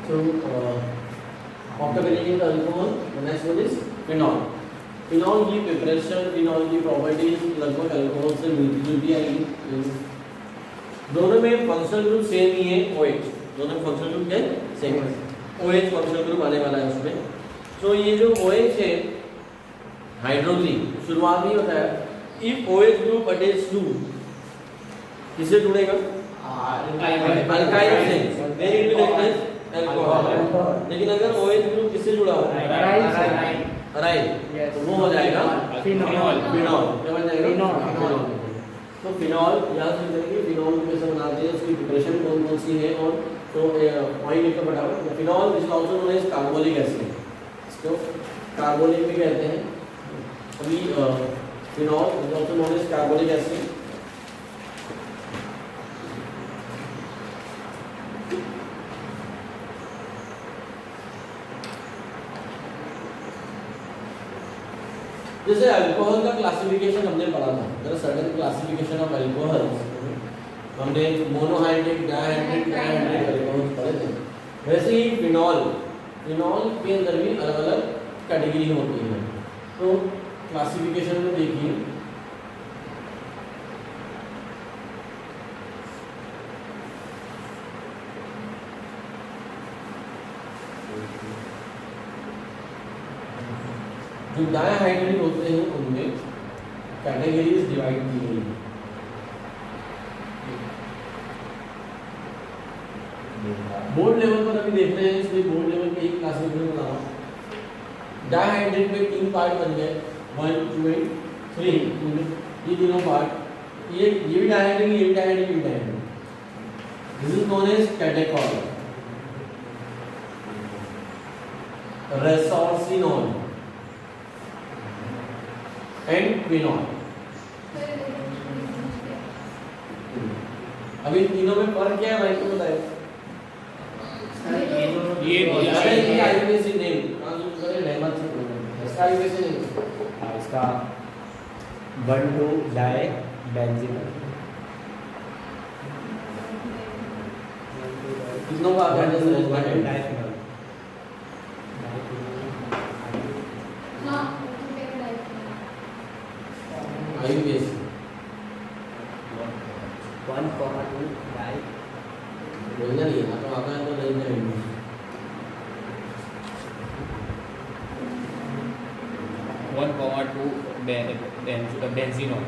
So after finishing the alcohol, the next one is phenol. Phenol की preparation, phenol की properties लगभग alcohol से मिलती जुलती आएगी। दोनों में फंक्शनल ग्रुप सेम ही है, OH। दोनों में फंक्शनल ग्रुप क्या है? सेम है। OH फंक्शनल ग्रुप आने वाला है उसमें। तो ये जो OH है हाइड्रोक्सी, शुरुआत में होता है if OH group attach to, किससे जुड़ेगा? अल्काइल से, then it will act as alcohol. लेकिन अगर OH ग्रुप किससे जुड़ा हो? अराइल, तो वो हो जाएगा फिनॉल। फिनॉल क्या बन जाएगा? फिनॉल। तो फिनॉल याद रखिए, फिनॉल कैसे बनाते हैं, उसकी प्रिपरेशन कौन कौन सी है, और तो पॉइंट लिखकर फटाफट। Phenol is also known as carbolic acid, इसको कार्बोलिक भी कहते हैं। अभी phenol is also known as carbolic acid. जैसे अल्कोहल का क्लासिफिकेशन हमने पढ़ा था, there are certain classification of alcohols, हमने मोनोहाइड्रिक, डायहाइड्रिक, ट्राइहाइड्रिक अल्कोहल्स पढ़े थे। वैसे ही फिनॉल के अंदर भी अलग अलग कैटेगरी होती है। तो क्लासिफिकेशन में देखिए, जो डायहाइड्रिक होते हैं उनमें कैटेगरीज डिवाइड की गई है। बोर्ड लेवल पर अभी देख रहे हैं, इसलिए बोर्ड लेवल पे एक क्लासिफिकेशन बना रहा हूं। डायहाइड्रिक में 3 पार्ट बन गए, 1, 2 and 3। ये तीनों पार्ट, ये भी डायहाइड्रिक, ये भी डायहाइड्रिक, ये भी dihydric. This is known as catechol, resorcinol and phenol. अभी तीनों में फर्क क्या है भाई को बताइए? ये आईयूपीएसी नेम ट्रांसलेट करें रहमत से, इसका आईयूपीएसी नेम इसका 1,2 डाई बेंजीन। कितनों का आता है? 1,2 डाइफिनॉल। आईयूपीएसी 1,2 डाई बोलना नहीं है, तो आता है तो नहीं जाएंगे। 1,2 बेंजीनॉल।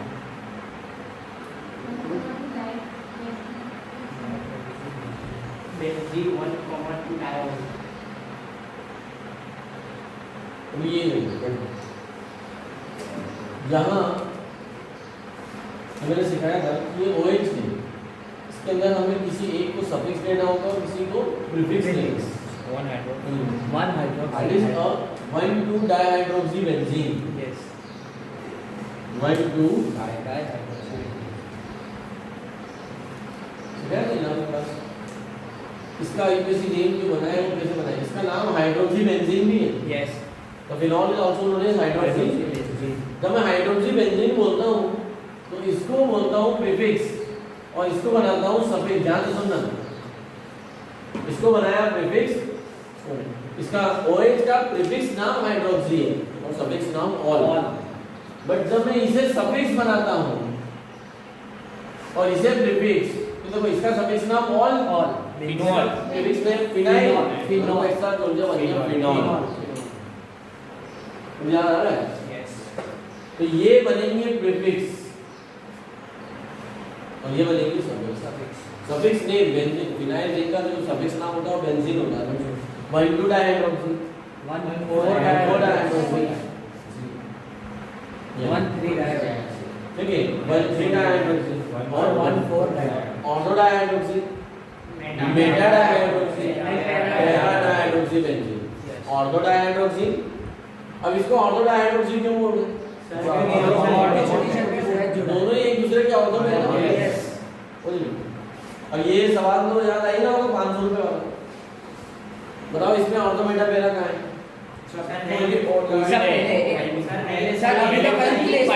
Benzene 1,2 diol. अब ये यहाँ मैंने सिखाया था कि ये OH है, इसके अंदर हमें किसी एक को सफिक्स देना होगा और किसी को प्रीफिक्स देना। 1 hydro, 1 hydro, That is a 1,2 dihydroxybenzene. yes 1,2 dihydroxy. सिखाया था यहाँ पास। इसका आईयूपीएसी नेम जो बनाया है वो कैसे बनाया? इसका नाम हाइड्रोक्सीबेंजीन भी है। यस तो phenol is also known as hydroxy. जब मैं हाइड्रोक्सीबेंजीन बोलता हूँ तो इसको बोलता हूँ प्रीफिक्स और इसको बनाता हूँ सफिक्स। ध्यान से सुनना, इसको बनाया प्रीफिक्स, इसका OH का प्रीफिक्स नाम हाइड्रोक्सी है और सफिक्स नाम ऑल। बट जब मैं इसे सफिक्स बनाता हूँ और इसे प्रीफिक्स, तो देखो इसका सफिक्स नाम ऑल, फिनॉल, प्रीफिक्स में फिनाइल, फिनॉल एक साथ जुड़ जाए बन गया फिनॉल। याद आ रहा है? यस। तो ये बनेंगे प्रीफिक्स और ये बनेंगे suffix. Suffix name benzene, phenyl ring का जो सफिक्स नाम होता है वो बेंजीन होता है। 1,2 डाइहाइड्रोक्सी, 1,4 डाइहाइड्रोक्सी, 1,3 डाइहाइड्रोक्सी, ठीक है, 1,3 डाइहाइड्रोक्सी और 1,4 dihydroxy, ortho dihydroxy, Meta dihydroxy, para dihydroxy benzene, ortho dihydroxy. अब इसको ऑर्थो डाइहाइड्रोक्सी क्यों बोल रहे हैं? दोनों एक दूसरे के ऑर्थो में है ना। और ये सवाल तो याद आई ना होगा 500 रुपए वाला। बताओ इसमें ऑर्थो मेटा पैरा कहाँ है? सर अभी तो कंप्लीट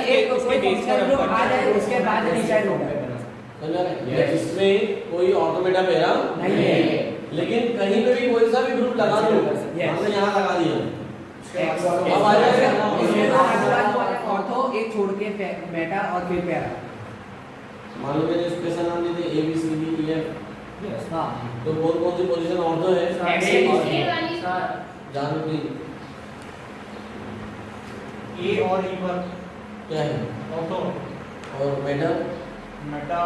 एक फंक्शनल ग्रुप आ जाए उसके बाद डिसाइड होगा। समझ रहे हैं? Yes. इसमें कोई ऑटोमेटा पेरा नहीं है। लेकिन कहीं पे भी कोई सा भी ग्रुप लगा दो, Yes. हमने यहाँ लगा दिया, X अब आ जाएगा। ऑर्थो एक छोड़ के मेटा और फिर पैरा। मान लो मैंने स्पेशल नाम दे दिए A B C D E F, हाँ तो कौन कौन सी पोजीशन ऑर्थो है? जान ली ए और ई पर क्या है? ऑटो और मेटा मेटा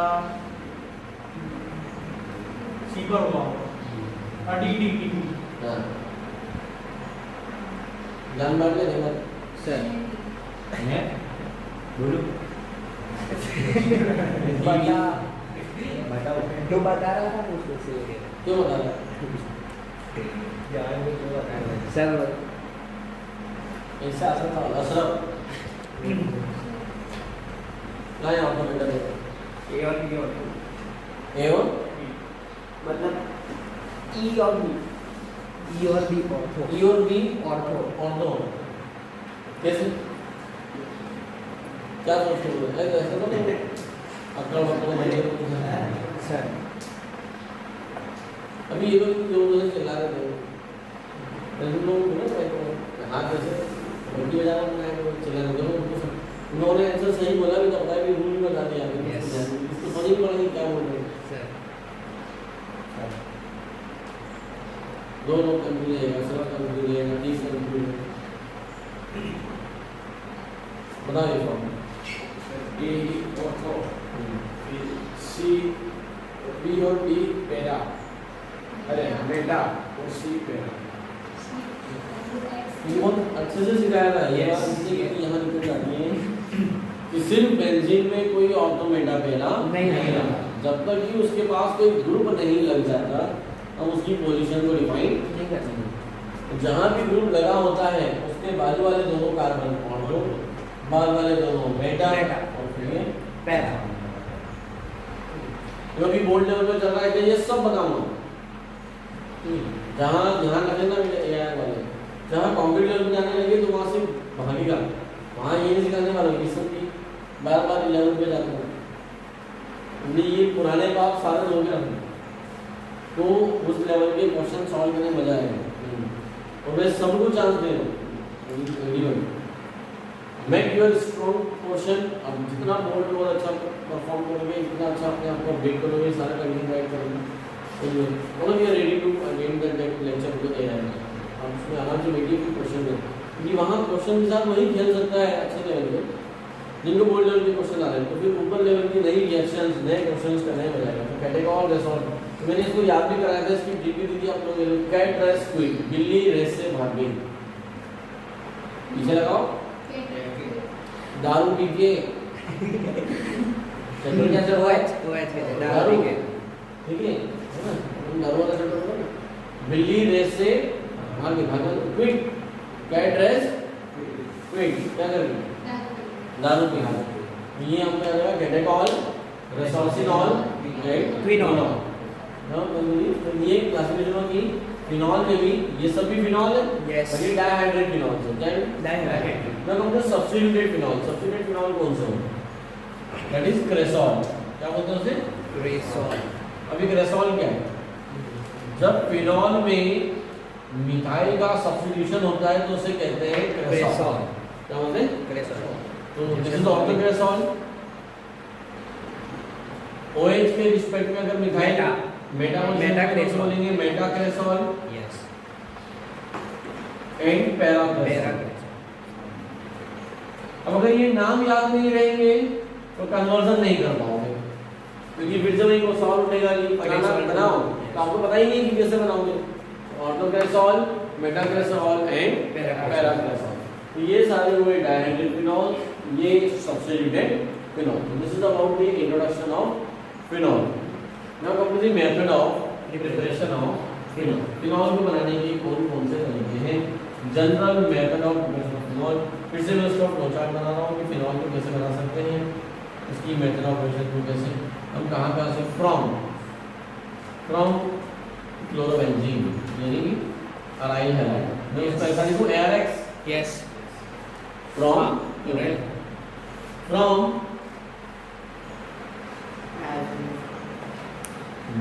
सी पर होगा डी डी डी हाँ, जान बांट ले नहीं सर मैं बोलूं बता बताओ जो बता रहा था उसको से क्यों बता रहा सर ऐसा असर था अशरफ क्या है ऑटोमेटा पे? ए और बी और ए और मतलब ई और बी ऑर्थो E और B ऑर्थो ऑर्थो कैसे? क्या सोचते हो? ऐसा तो नहीं अकल वकल नहीं है। सर अभी ये लोग जो मुझे चिल्ला रहे थे, लेकिन लोग ना तो हाथ ऐसे घंटी बजा रहे हैं, चिल्ला रहे थे, उनको उन्होंने आंसर सही बोला भी, तो पता है भी रूल भी बता दिया, Yes. इसको समझ नहीं पड़ा कि क्या बोल रहे हैं। सर दो लोग कंफ्यूज है, सर कंफ्यूज है, डी कंफ्यूज है। बताओ ये फॉर्म ए ऑटो सी बी और डी पेरा अरे मेटा और सी पेरा ये बहुत अच्छे से सिखाया था। ये बात इसलिए कि यहाँ निकल जाती है कि सिर्फ बेंजीन में कोई ऑटोमेटा पेरा नहीं लगा। जब तक कि उसके पास कोई ग्रुप नहीं लग जाता, हम उसकी पोजीशन को डिफाइन नहीं कर सकते जहाँ भी ग्रुप लगा होता है उसके बाजू वाले दोनों कार्बन ऑटो, बाद वाले दोनों मेटा मेटा। और फिर ये पैरा जो भी बोर्ड लेवल पे चल रहा है कि ये सब बनाऊंगा। जहाँ ध्यान रखना एआई वाले, जहाँ कॉम्प्यूटर लेवल पे जाने लगे तो वहाँ से भागेगा, वहाँ ये नहीं सिखाने वाला कि सब की बार बार लेवल पे जाता है। इसलिए ये पुराने बाप सारे लोग हैं, तो उस लेवल के क्वेश्चन सॉल्व करने में मजा आएगा। और मैं सबको चांस दे रहा हूँ, मेक योर स्ट्रॉन्ग क्वेश्चन। अब जितना बोर्ड में अच्छा परफॉर्म करोगे, इतना अच्छा अपने आप को अपडेट करोगे, सारा कंटेंट राइट करोगे, तो we are ready to attend that lecture with AI. अब उसमें आराम से बैठिए कि क्वेश्चन है, क्योंकि वहाँ क्वेश्चन के साथ वही खेल सकता है अच्छे लेवल पे जिनको बोर्ड लेवल के क्वेश्चन आ रहे हैं। तो फिर ऊपर लेवल की नई रिएक्शंस, नए क्वेश्चंस करने में जाएगा। तो कैटेगॉल रेसॉल्व, तो मैंने इसको याद भी कराया था, इसकी डीपी दी थी आप लोगों ने। कैट रेस क्विक, बिल्ली रेस से भाग गई। पीछे लगाओ, दारू पी के चैप्टर क्या चल रहा है? दारू, ठीक है ना? दारू वाला चैप्टर होगा ना। बिल्ली रेस से भाग गई, भाग गई, क्विक, कैट रेस क्विक, क्या कर रही? दारू पी गई। ये हम क्या करेंगे? Catechol, रेसोर्सिनॉल, quinol. तो ये क्लासिफिकेशन की फिनॉल में भी, ये सब भी फिनॉल है। Yes. और ये डाइहाइड्रेट फिनॉल है। क्या है? डाइहाइड्रेट। मैं कहूँगा सब्स्टिट्यूटेड फिनॉल। सब्स्टिट्यूटेड फिनॉल कौन सा होता है? That is cresol. क्या बोलते हैं उसे? रेसॉल। अभी क्रेसॉल क्या है? जब फिनॉल में मिथाइल का सब्स्टिट्यूशन होता है तो उसे कहते हैं क्रेसॉल। क्या बोलते हैं? रेसॉल। तो this is of the cresol. OH के रिस्पेक्ट में अगर मिथाइल मेटा क्रेसॉल बोलेंगे, meta cresol yes and para cresol. अब अगर ये नाम याद नहीं रहेंगे तो कन्वर्जन नहीं कर पाओगे, क्योंकि फिर से वही वो सॉल्व उठेगा कि बनाना बनाओ तो आपको पता ही नहीं कि कैसे बनाओगे। ऑर्टोक्रेसॉल, मेटाक्रेसॉल एंड पैराक्रेसॉल, तो ये सारे हुए डाइहाइड्रेट फिनॉल, ये substituted phenol. This is about the introduction of phenol. Now come to the method of preparation of phenol. Phenol को बनाने के कौन कौन से तरीके हैं? General method of preparation of phenol. फिर से मैं उसका फ्लो चार्ट बना रहा हूँ कि फिनॉल को कैसे बना सकते हैं, इसकी मेथड ऑफ प्रिपरेशन को कैसे, हम कहाँ से, फ्रॉम क्लोरोबेंजीन यानी कि अराइल हैलाइड। मैं इसका ऐसा लिखूँ ARX yes from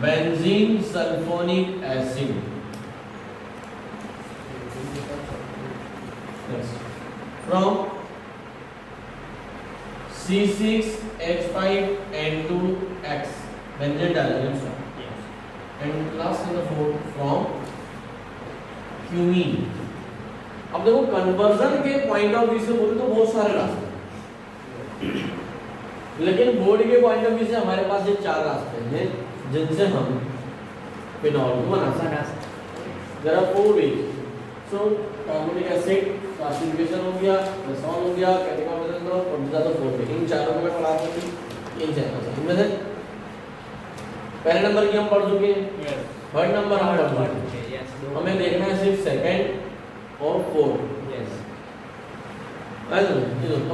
benzene sulphonic acid. From C6H5N2X benzene डालेंगे and last in the fourth from cumene. अब देखो कन्वर्जन के पॉइंट ऑफ व्यू से बोले तो बहुत सारे रास्ते हैं, लेकिन बोर्ड के पॉइंट ऑफ व्यू से हमारे पास ये 4 रास्ते हैं जिनसे हम फिनॉल को बना सकते हैं। There are 4 ways. So carbonic acid classification हो गया, रेसॉल हो गया, कैटेगोराइजेशन और प्रोसीजर तो 4 वे। इन चारों को मैं पढ़ा दूंगी इन चैप्टर से। इनमें से पहले नंबर की हम पढ़ चुके हैं, थर्ड नंबर हम पढ़ चुके हैं, हमें देखना है सिर्फ सेकंड और 4।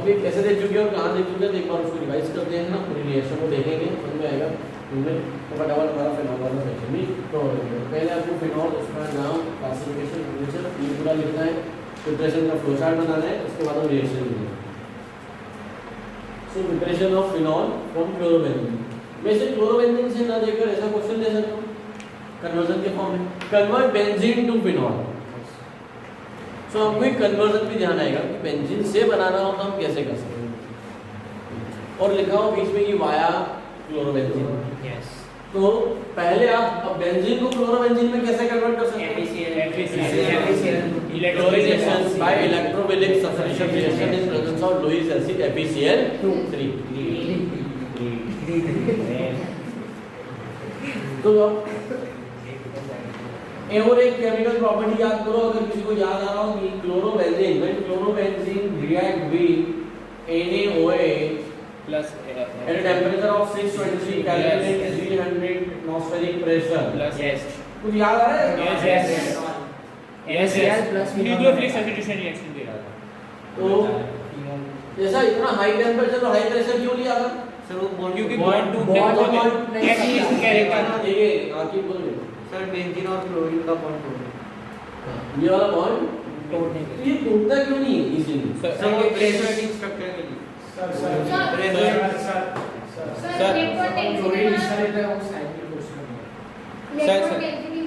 अभी कैसे देख चुके हैं और कहाँ देख चुके हैं, एक बार उसको रिवाइज करते हैं ना, पूरी रिएक्शन को देखेंगे, समझ में आएगा। उनमें तो फटाफट हमारा फिनॉल वाला सेक्शन भी तो पहले आपको फिनॉल, उसका नाम, क्लासिफिकेशन, नेचर ये पूरा लिखना है, प्रिपरेशन का फ्लो चार्ट बनाना है, उसके बाद हम रिएक्शन लिखेंगे। So preparation of phenol from chlorobenzene. मैं इसे क्लोरोबेंजीन से ना देकर ऐसा क्वेश्चन दे सकता हूँ कन्वर्जन के फॉर्म में, कन्वर्ट बेंजीन टू फिनॉल। सो हमको एक कन्वर्जन भी ध्यान आएगा कि बेंजीन से बनाना हो तो हम कैसे कर सकते हैं, और लिखा हो बीच में कि वाया क्लोरोबेंजीन। तो पहले आप अब बेंजीन को क्लोरोबेंजीन में कैसे कन्वर्ट कर सकते हैं? Electrolysation by electrophilic substitution reaction in presence of Lewis acid FeCl3। तो और एक केमिकल प्रॉपर्टी याद करो, अगर किसी को याद आ रहा हो कि chlorobenzene, when chlorobenzene react with NaOH plus at a temperature of 623 Kelvin and 300 atmospheric pressure plus कुछ याद आ रहा है? yes plus nucleophilic substitution reaction दे रहा था। तो जैसा इतना हाई टेम्परेचर और हाई प्रेशर क्यों लिया था? क्योंकि bond to bond नहीं एटलीस्ट कैरेक्टर देखिए आखिर बोल रहे सर बेंजीन और क्लोरीन का बॉन्ड तोड़ने ये वाला बॉन्ड तोड़ने के ये टूटता क्यों नहीं है इजीली? सर वो प्रेशराइजिंग स्ट्रक्चर के लिए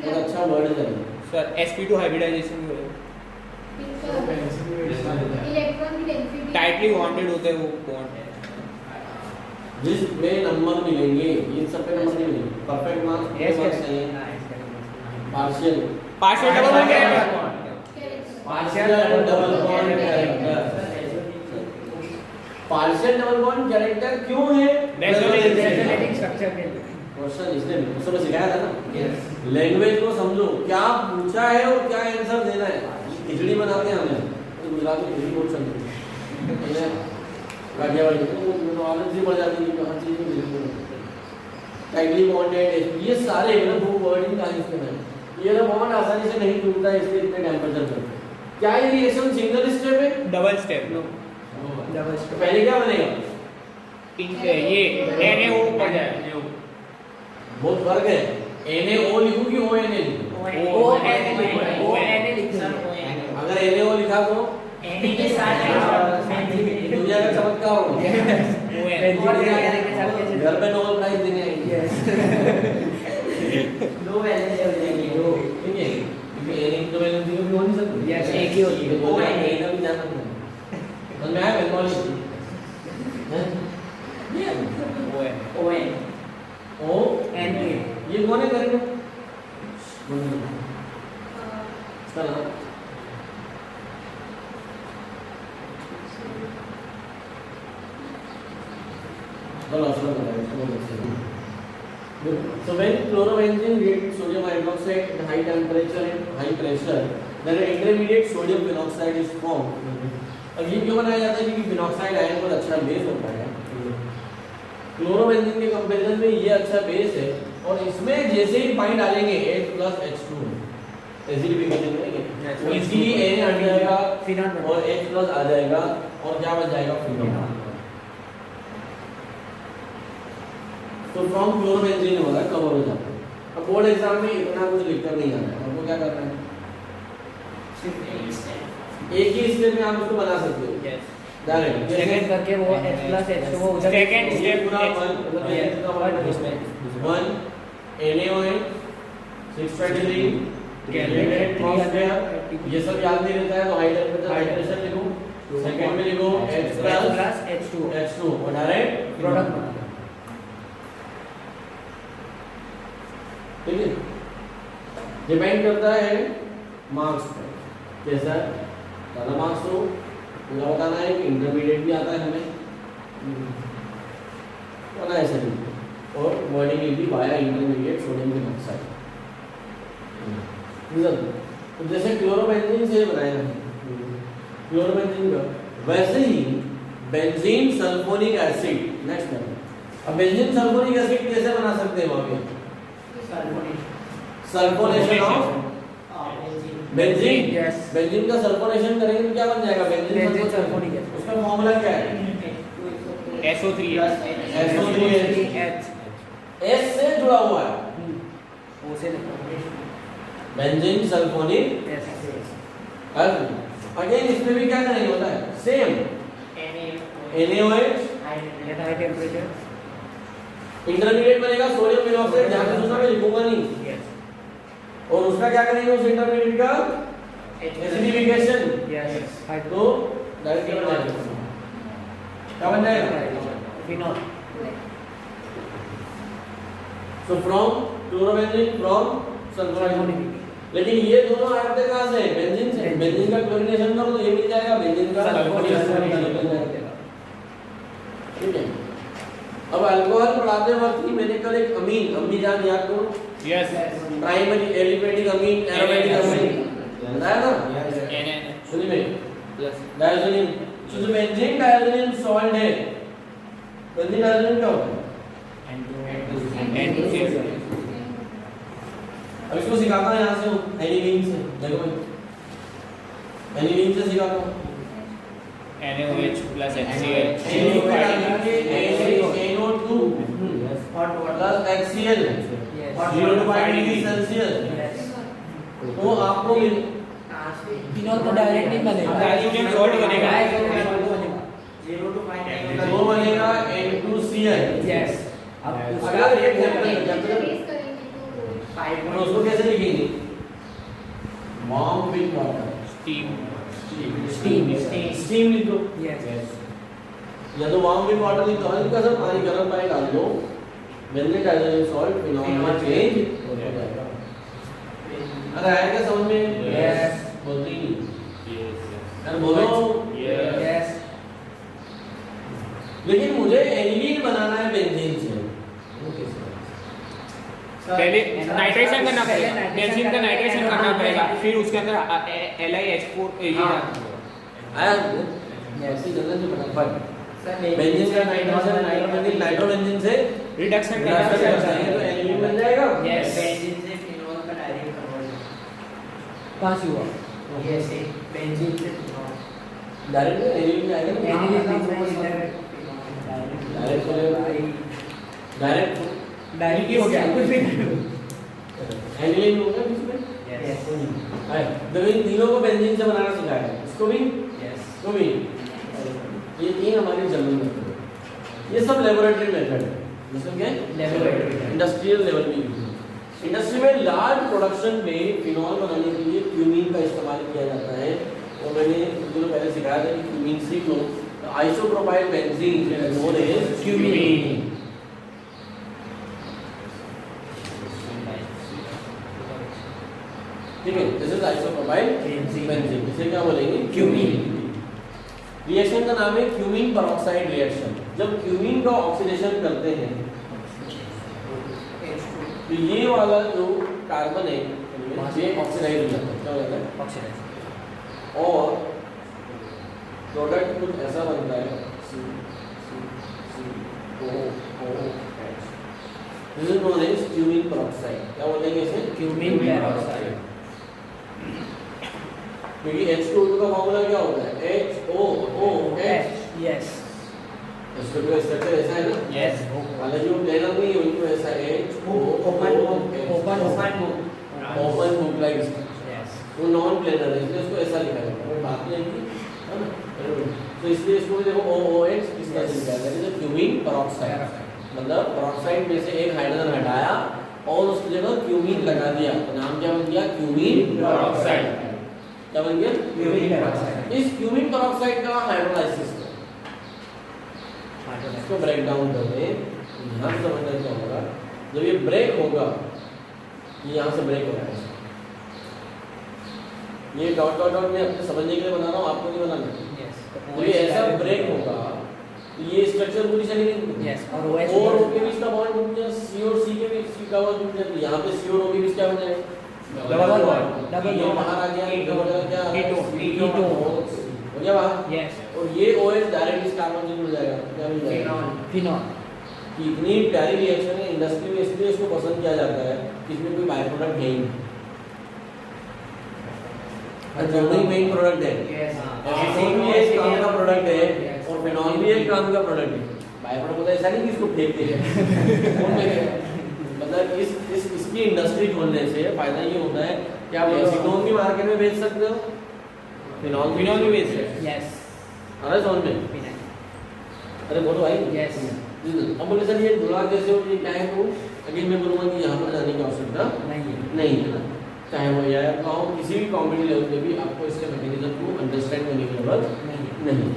बहुत अच्छा वर्ड है sir sp2 hybridisation tightly bonded होते हैं वो बॉन्ड है। जिसमें नंबर मिलेंगे, इन सब पे नंबर नहीं मिलेंगे, परफेक्ट मार्क्स चाहिए, partial double bond partial double bond character. Partial double bond character क्यों है? रेजोनेटिंग स्ट्रक्चर के लिए क्वेश्चन इसने उसमें सिखाया था ना, लैंग्वेज को समझो, क्या पूछा है और क्या आंसर देना है। खिचड़ी बनाते हैं हमें, तो गुजराती खिचड़ी बहुत चलती है, काठियावाड़ी तो आदत सी पड़ जाती है कि हर चीज में खिचड़ी बनाते हैं। टाइटली बॉन्डेड, ये सारे ना दो वर्डिंग का इसके में, ये ना बॉन्ड आसानी से नहीं टूटता है इसलिए इतने टेम्परेचर पर। क्या ये रिएक्शन सिंगल स्टेप है? डबल स्टेप डबल तो पहले क्या बनेगा? ये NaO पड़ जाएगा। बहुत फर्क है, NaO लिखूं कि ONA लिखूं? अगर NaO लिखा तो दुनिया का चमत्कार होगा। घर पे नोबेल प्राइज देने आएंगे। दो वैलेंसी हो जाएंगी, दो ठीक है, क्योंकि एक तो वैलेंसी भी हो नहीं सकती। यस, एक ही होती है। वो है ना भी जाना पड़ेगा। समझ में आया बंगाली? हैं? ये O N A ये कौन है करेंगे? चलो So when chlorobenzene reacts sodium hydroxide at high temperature and high pressure, then an intermediate sodium phenoxide is formed. अब ये क्यों बनाया जाता है? क्योंकि फिनॉक्साइड आयन बहुत अच्छा बेस होता है। क्लोरोबेंजीन के कंपैरिजन में ये अच्छा बेस है, और इसमें जैसे ही पानी डालेंगे H+H2 एसिडिफिकेशन करेंगे, इजीली Na हट जाएगा और H+ आ जाएगा, और क्या बच जाएगा? फिनॉल। तो फ्रॉम क्लोरोबेंजीन वाला कवर हो जाता है। अब बोर्ड एग्जाम में इतना कुछ लिखकर नहीं आना है, आपको क्या करना है? एक ही स्टेप में आप उसको बना सकते हो। डायरेक्ट सेकंड करके वो H+H2 वो उधर सेकंड स्टेप पूरा 1 NaOH 623 Kelvin at एटमॉस्फेयर, 380 ये सब याद नहीं रहता है तो हाई टेम्परेचर हाइड्रेशन लिखो, सेकंड में लिखो H plus plus H2 H2 और डायरेक्ट प्रोडक्ट बनाना। ठीक है, डिपेंड करता है मार्क्स पर, कैसा ज़्यादा मार्क्स हो पूरा बताना है कि इंटरमीडिएट भी आता है हमें वरना ऐसे नहीं, और wording will be via intermediate sodium hydroxide. तो जैसे क्लोरोबेंजीन से बनाया है क्लोरोबेंजीन का, वैसे ही बेंजीन सल्फोनिक एसिड नेक्स्ट है। अब बेंजीन सल्फोनिक एसिड कैसे बना सकते हैं वहां पे? Sulphonation of benzene. Yes. Benzene का सल्फोनेशन करेंगे तो क्या बन जाएगा? Benzene benzene sulphonic acid. उसका फार्मूला क्या है? SO3H SO3H एस से जुड़ा हुआ है O से नहीं benzene sulphonic S acid. Again इसमें भी क्या करेंगे होता है same NaOH at high temperature intermediate बनेगा सोडियम पेरोक्साइड, जहां पे दूसरा मैं लिखूंगा नहीं, yes और उसका क्या करेंगे उस इंटरमीडिएट का एसिडिफिकेशन। yes तो डायरेक्ट क्या बन जाएगा? क्या बन जाएगा? phenol so from chlorobenzene from sulphonic. लेकिन ये दोनों आए थे कहां से? बेंजीन से। बेंजीन का क्लोरीनेशन करो तो ये मिल जाएगा बेंजीन का सल्फोनिक एसिड। ठीक है, अब अल्कोहल पढ़ाते वक्त ही मैंने कल एक अमीन जान याद करो, Yes primary aliphatic amine aromatic amine बताया ना सुनिए में plus डायज़ोनिन। तो जो बेंजीन डायज़ोनिन सॉल्ट है, बेंजीन डायज़ोनिन क्या होता है? N2CH अब इसको सिखाता हूं यहां से एनिलीन से, देखो भाई एनिलीन से सिखाता हूं। NaOH plus HCl NO2 plus HCl 0 to 5 degree Celsius. तो आपको phenol तो डायरेक्ट नहीं बनेगा हाइड्रोजन सॉल्ट बनेगा वो बनेगा N2Cl। yes अब उसका अगर एक टेम्परेचर तो उसको कैसे लिखेंगे? Warm with water, steam steam लिख दो, yes या तो वार्म विद वाटर लिख दो, हल्का सा पानी गर्म पानी डाल दो, बेंजीन डाइज़ोनिन सॉल्ट फिनॉल में चेंज हो जाएगा। अरे आएगा समझ में? Yes. बोलते ही नहीं यार, बोलो। yes लेकिन मुझे एनिलीन बनाना है बेंजीन से, वो कैसे? पहले नाइट्रेशन करना पड़ेगा, बेंजीन का नाइट्रेशन करना पड़ेगा, फिर उसके अंदर LiH4 ये आया ऐसी जल्दी से फटाफट बेंजीन का नाइट्रोजन नाइट्रोबेंजीन से रिडक्शन रिडक्शन करना करते हैं तो एनिलीन बन जाएगा। yes बेंजीन से फिनॉल का डायरेक्ट कन्वर्जन कहाँ से हुआ यस बेंजीन से फिनॉल डायरेक्ट एनिलीन में आएगा ना, एनिलीन डायरेक्ट डायरेक्ट डायरेक्ट ही हो गया कुछ भी नहीं एनिलीन हो गया इसमें। यस है तो इन तीनों को बेंजीन से बनाना सिखाया है, इसको भी यस इसको भी। ये तीन हमारी जनरल मेथड है, ये सब लेबोरेटरी मेथड है, जिसमें क्या Laboratory। इंडस्ट्रियल लेवल पे इंडस्ट्री में लार्ज प्रोडक्शन में फिनॉल बनाने के लिए क्यूमीन का इस्तेमाल किया जाता है। और मैंने कुछ दिनों पहले सिखाया था कि क्यूमीन सीख लो, isopropyl benzene known as cumene. ठीक है, दिस इज आइसोप्रोपाइल बेंजीन, इसे क्या बोलेंगे? क्यूमीन। रिएक्शन का नाम है क्यूमीन पेरोक्साइड रिएक्शन। जब क्यूमीन का ऑक्सीडेशन करते हैं तो ये वाला जो कार्बन है ये ऑक्सीडाइज हो जाता है, क्या हो जाता है? ऑक्सीडाइज और प्रोडक्ट कुछ ऐसा बनता है this is known as cumene peroxide. क्या बोलेंगे इसे? Cumene peroxide. क्योंकि H2O का फॉर्मूला क्या होता है? HOOH। यस इसका जो स्ट्रक्चर ऐसा है ना, Yes. वाला जो प्लेनर नहीं है उनको ऐसा open open book like yes वो नॉन प्लेनर है, इसलिए उसको ऐसा लिखा जाता है। बात नहीं है ना, तो इसलिए इसको भी देखो OOH किस तरह से लिखा जाता है? क्यूमीन पेरोक्साइड, मतलब पेरोक्साइड में से एक हाइड्रोजन हटाया और उसकी जगह क्यूमीन लगा दिया, तो नाम क्या बन गया? Cumene peroxide. क्या बन गया? Cumene peroxide. इस क्यूमीन पेरोक्साइड का हाइड्रोलाइसिस इसको ब्रेक डाउन कर दें, ध्यान से समझना क्या होगा, जब ये ब्रेक होगा, ये यहाँ से ब्रेक हो रहा है, ये डॉट डॉट डॉट मैं अपने समझने के लिए बना रहा हूँ, आपको नहीं बनाना। जब ये ऐसा ब्रेक होगा तो ये स्ट्रक्चर पूरी चली गई। यस, और और O के बीच का बॉन्ड टूट जाए, C और C के बीच का बॉन्ड टूट जाए, यहाँ पे C और O के बीच क्या बन जाएगा? Double bond. डबल ये बाहर आ गया, कीटोन। डबल क्या आ रहा है? कीटोन। हो गया बाहर। यस, और ये OH डायरेक्ट इस कार्बन से जुड़ जाएगा, क्या मिल जाएगा? फिनॉल। कि इतनी प्यारी रिएक्शन है इंडस्ट्री में, इसलिए इसको पसंद किया जाता है कि इसमें कोई बाय प्रोडक्ट है ही नहीं, दोनों ही मेन प्रोडक्ट है। एसीटोन भी एक काम का प्रोडक्ट है और फिनॉल भी एक काम का प्रोडक्ट है। बाय प्रोडक्ट होता है, ऐसा नहीं कि इसको फेंक देंगे कौन फेंकेगा? मतलब इसकी इंडस्ट्री खोलने से फायदा ये होता है कि आप एसीटोन भी मार्केट में बेच सकते हो, फिनॉल भी बेच सकते हो। यस, अरे समझ में? फिनाइल। अरे बोलो भाई। यस, अब बोले सर ये जुड़ा कैसे हो, ये क्या है? तो अगेन मैं बोलूँगा कि यहाँ पर जाने की आवश्यकता नहीं है ना, चाहे वो या हो किसी भी कॉम्पिटिटिव लेवल पे भी आपको इसके मैकेनिज्म को अंडरस्टैंड करने की जरूरत नहीं।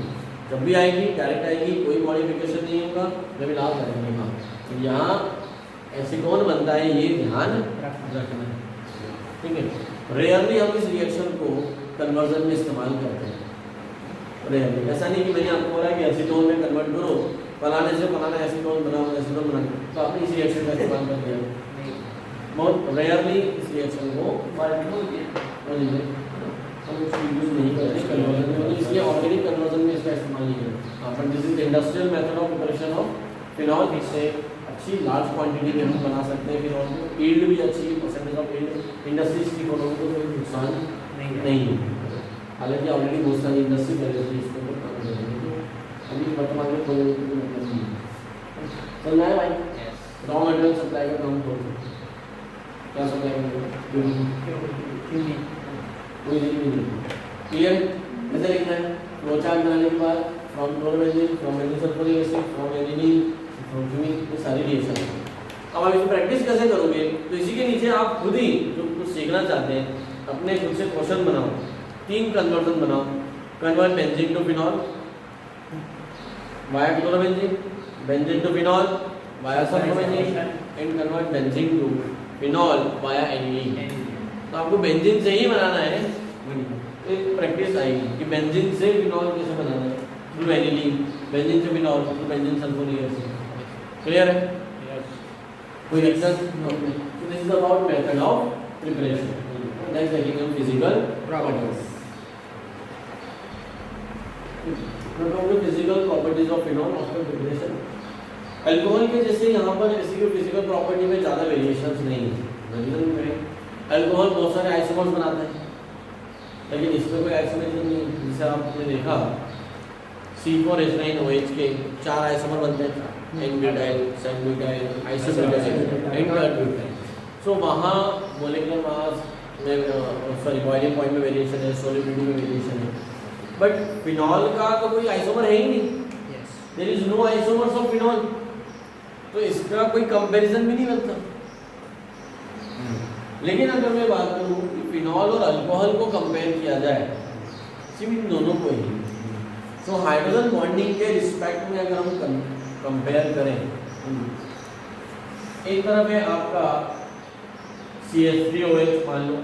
जब भी आएगी डायरेक्ट आएगी, कोई मॉडिफिकेशन नहीं होगा, जब इलाज करेंगे। हाँ, तो यहाँ एसीटोन बनता है, ये ध्यान रखना है, ठीक है। रेयरली हम इस रिएक्शन को कन्वर्जन में इस्तेमाल करते हैं, रेयरली। ऐसा नहीं कि मैंने आपको बोला कि एसीटोन में कन्वर्ट करो, फलाने से फलाना एसीटोन बनाओ, एसीटोन बनाओ, तो आपने इस रिएक्शन का इस्तेमाल कर दिया। बहुत रेयरली इस रिएक्शन को हम यूज नहीं करते कन्वर्जन में, मतलब इसलिए ऑर्गेनिक कन्वर्जन में इसका इस्तेमाल नहीं करते। हाँ, but this is industrial method of preparation of phenol. इससे अच्छी लार्ज क्वांटिटी में हम बना सकते हैं फिनॉल को, यील्ड भी अच्छी, परसेंटेज ऑफ यील्ड इंडस्ट्रीज की इकोनॉमी को कोई नुकसान नहीं है। हालांकि ऑलरेडी बहुत सारी इंडस्ट्री पहले से इसके ऊपर काम कर रही है, अभी वर्तमान में कोई मतलब नहीं है। समझ में आया भाई? रॉ मटेरियल सप्लाई का काम करो, क्या सप्लाई करेंगे? कोई नहीं। क्लियर? ऐसे लिखना है, फ्लो चार्ट बनाने के बाद from chlorobenzene, from benzene sulphuric acid, from aniline, from cumene, ये सारी रिएक्शन है। अब आप इसको प्रैक्टिस कैसे करोगे? तो इसी के नीचे आप खुद ही जो कुछ सीखना चाहते हैं अपने खुद से क्वेश्चन बनाओ, 3 कन्वर्जन बनाओ। Convert benzene to phenol via chlorobenzene, benzene to phenol via sulphobenzene, and convert benzene to phenol via aniline. तो आपको बेंजीन से ही बनाना है, एक प्रैक्टिस आएगी कि बेंजीन से फिनॉल कैसे बनाना है, थ्रू एनिलीन, बेंजीन से phenol through benzene sulphonic acid. Clear है? कोई दिक्कत? This is about method of preparation, that's taking of physical properties. Physical properties of phenol after preparation. Alcohol के जैसे यहाँ पर किसी की फिजिकल प्रॉपर्टी में ज़्यादा वेरिएशंस नहीं है। अल्कोहल बहुत सारे आइसोमर्स बनाते हैं, लेकिन इसमें कोई आइसोमरिज्म नहीं है। जैसे आपने देखा C4H9OH के 4 आइसोमर बनते हैं, N-ब्यूटाइल, N-ब्यूटाइल, आइसोब्यूटाइल, N-ब्यूटाइल। सो वहाँ मोलेकुलर मास में बॉइलिंग पॉइंट में वेरिएशन है, सॉलिबिलिटी में वेरिएशन है, बट फिनॉल का तो कोई आइसोमर है ही नहीं। There is no isomers of phenol, तो इसका कोई कंपैरिजन भी नहीं बनता। लेकिन अगर मैं बात करूँ कि फिनॉल और अल्कोहल को कंपेयर किया जाए, सिर्फ इन दोनों को ही, तो हाइड्रोजन बॉन्डिंग के रिस्पेक्ट में अगर हम कंपेयर करें, एक तरफ है आपका CH3OH मान लो,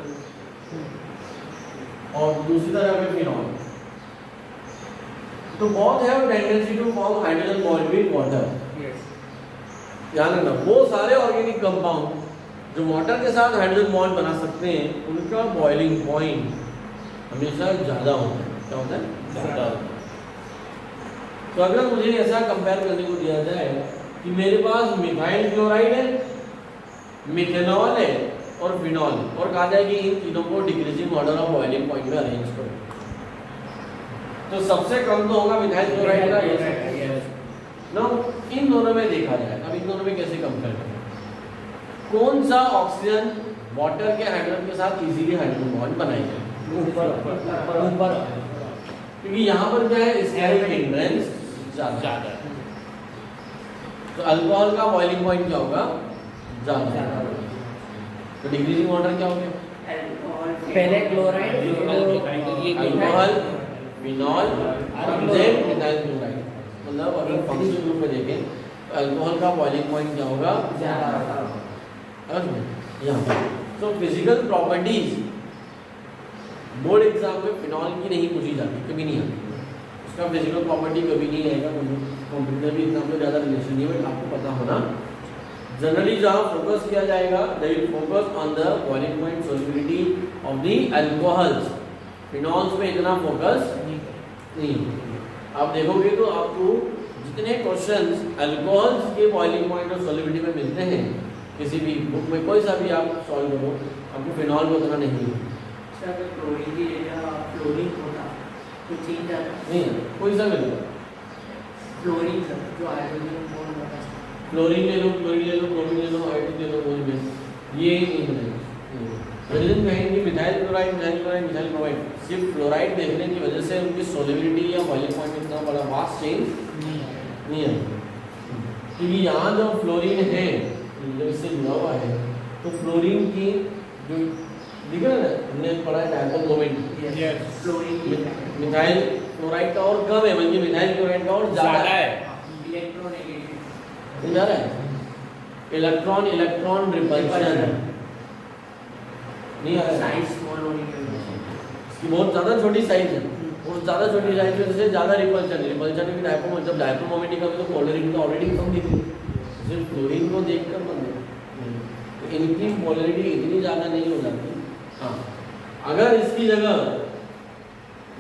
और दूसरी तरफ है फिनॉल, तो बहुत है tendency to form hydrogen bond with water. ध्यान रखना, वो सारे ऑर्गेनिक कंपाउंड जो वाटर के साथ हाइड्रोजन बॉन्ड बना सकते हैं, उनका बॉइलिंग पॉइंट हमेशा ज़्यादा होता है। क्या होता है? ज़्यादा होता है। तो अगर मुझे ऐसा कंपेयर करने को दिया जाए कि मेरे पास मिथाइल क्लोराइड है, मिथेनॉल है और फिनॉल, और कहा जाए कि इन तीनों को decreasing order of boiling point में अरेंज करो, तो सबसे कम तो होगा मिथाइल क्लोराइड का। नो, इन दोनों में देखा जाए, अब इन दोनों में कैसे कंपेयर करें? कौन सा ऑक्सीजन वाटर के हाइड्रोजन के साथ इजीली हाइड्रोजन बॉन्ड बनाएगा? ऊपर, क्योंकि यहाँ पर क्या है, स्टेरिक हिंड्रेंस ज़्यादा है। तो अल्कोहल का बॉइलिंग पॉइंट क्या होगा? ज़्यादा। तो डिक्रीजिंग ऑर्डर क्या हो गया? पहले chloride alcohol, phenol, then methyl chloride. मतलब अगर फंक्शनल ग्रुप में देखें तो अल्कोहल का बॉइलिंग पॉइंट क्या होगा? यहाँ पर। तो फिजिकल प्रॉपर्टीज बोर्ड एग्जाम में फिनॉल की नहीं पूछी जाती, कभी नहीं आती। उसका फिजिकल प्रॉपर्टी कभी नहीं आएगा, कंप्यूटर भी एग्जाम में ज़्यादा रिलेशन नहीं है, बट आपको पता होना जनरली जहाँ फोकस किया जाएगा they will focus on the boiling point solubility of the alcohols. Phenols में इतना फोकस नहीं। आप देखोगे तो आपको जितने क्वेश्चंस अल्कोहल्स के बॉइलिंग पॉइंट और सॉल्युबिलिटी में मिलते हैं किसी भी बुक में, कोई सा भी आप सॉल्व करो, आपको फिनॉल में उतना नहीं है। क्लोरीन की जगह फ्लोरीन होता तो चेंज आता नहीं है, कोई सा मिलेगा। फ्लोरीन जो हाइड्रोजन बॉन्ड होता है क्लोरीन ले लो, क्लोरीन ले लो, क्लोरीन ले लो, हाइड्रोजन ले लो, वो भी ये ही नहीं मिलेगा। रीजन कहेंगे methyl chloride, methyl chloride, methyl chloride, सिर्फ क्लोराइड देखने की वजह से उनकी सॉल्युबिलिटी या बॉइलिंग पॉइंट में इतना बड़ा वास्ट चेंज नहीं है। क्योंकि यहाँ जो फ्लोरीन है जो इससे जुड़ा हुआ है, तो फ्लोरीन की जो दिख रहा है ना, हमने पढ़ा है dipole moment, fluorine methyl chloride का और कम है, बल्कि मिथाइल क्लोराइड का और ज़्यादा है। इलेक्ट्रोनेगेटिव समझा रहा है? इलेक्ट्रॉन इलेक्ट्रॉन रिपल्शन नहीं आ रहा है। साइज स्मॉल होने की वजह से इसकी बहुत ज़्यादा छोटी साइज है, और ज़्यादा छोटी साइज की वजह से ज़्यादा रिपल्शन है। रिपल्शन की डायपोल जब डायपोल मोमेंट ही कम है तो पोलरिटी तो ऑलरेडी कम दिख रही है, सिर्फ फ्लोरीन को देखकर बंद है। तो इनकी पोलरिटी इतनी ज़्यादा नहीं हो जाती। हाँ, अगर इसकी जगह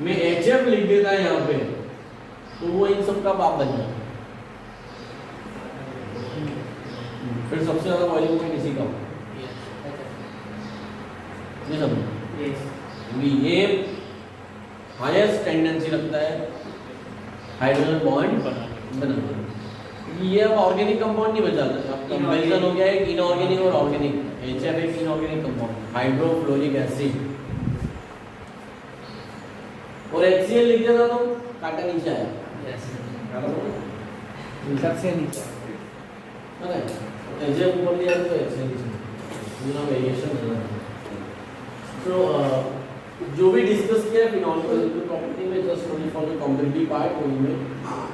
में HF लिख देता है यहाँ पे तो वो इन सब का बाप बन जाता है। फिर सबसे ज़्यादा बॉइलिंग पॉइंट इसी का होगा। ये समझो, ये हाईएस्ट टेंडेंसी रखता है हाइड्रोजन बॉन्ड बनाने। ये अब ऑर्गेनिक कंपाउंड नहीं बचा, अब कंपैरिजन हो गया है इनऑर्गेनिक और ऑर्गेनिक। HF एक इनऑर्गेनिक कंपाउंड, हाइड्रोफ्लोरिक एसिड, और HCl लिख देता तो काटा नीचे आया। सबसे नीचे अरे HF ऊपर लिया तो HCl नीचे, बिना वेरिएशन है। तो जो भी डिस्कस किया फिनॉल को प्रॉपर्टी में, just only for the competitive part only में,